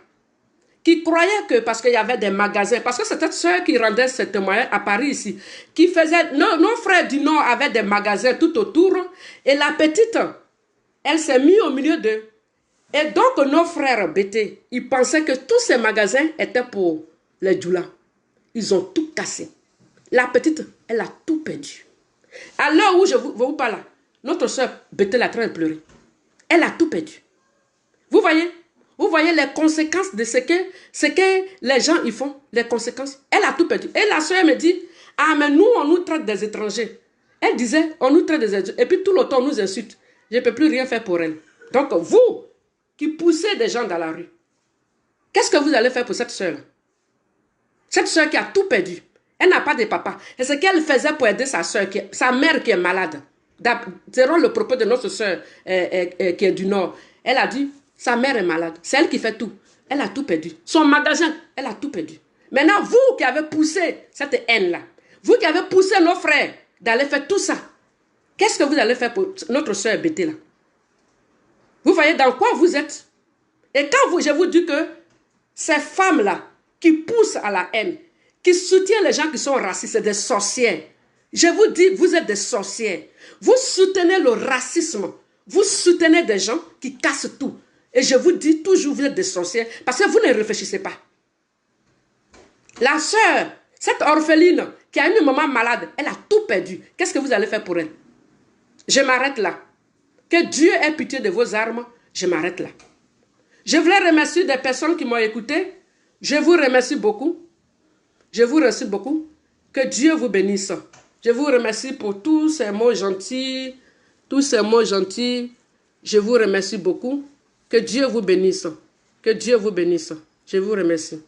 qui croyaient que, parce qu'il y avait des magasins, parce que c'est cette sœur qui rendait ce témoignage à Paris ici, qui faisait, nos frères du Nord avaient des magasins tout autour, et la petite, elle s'est mise au milieu d'eux. Et donc, nos frères bêtés, ils pensaient que tous ces magasins étaient pour les djoulas. Ils ont tout cassé. La petite, elle a tout perdu. À l'heure où je vous parle, notre soeur bêtée est en train de pleurer. Elle a tout perdu. Vous voyez? Vous voyez les conséquences de ce que les gens y font, les conséquences. Elle a tout perdu. Et la soeur me dit, ah mais nous, on nous traite des étrangers. Elle disait, on nous traite des étrangers. Et puis tout le temps, on nous insulte. Je ne peux plus rien faire pour elle. Donc vous, qui poussez des gens dans la rue, qu'est-ce que vous allez faire pour cette soeur-là? Cette soeur qui a tout perdu. Elle n'a pas de papa. Et ce qu'elle faisait pour aider sa soeur, sa mère qui est malade. Selon le propos de notre soeur qui est du Nord. Elle a dit, sa mère est malade. C'est elle qui fait tout. Elle a tout perdu. Son magasin, elle a tout perdu. Maintenant, vous qui avez poussé cette haine-là, vous qui avez poussé nos frères d'aller faire tout ça, qu'est-ce que vous allez faire pour notre soeur bêtée là? Vous voyez dans quoi vous êtes? Et quand je vous dis que ces femmes-là qui poussent à la haine, qui soutiennent les gens qui sont racistes, c'est des sorcières. Je vous dis, vous êtes des sorcières. Vous soutenez le racisme. Vous soutenez des gens qui cassent tout. Et je vous dis toujours, vous êtes des sorcières parce que vous ne réfléchissez pas. La sœur, cette orpheline qui a eu une maman malade, elle a tout perdu. Qu'est-ce que vous allez faire pour elle? Je m'arrête là. Que Dieu ait pitié de vos armes. Je m'arrête là. Je voulais remercier des personnes qui m'ont écouté. Je vous remercie beaucoup. Je vous remercie beaucoup. Que Dieu vous bénisse. Je vous remercie pour tous ces mots gentils. Tous ces mots gentils. Je vous remercie beaucoup. Que Dieu vous bénisse. Que Dieu vous bénisse. Je vous remercie.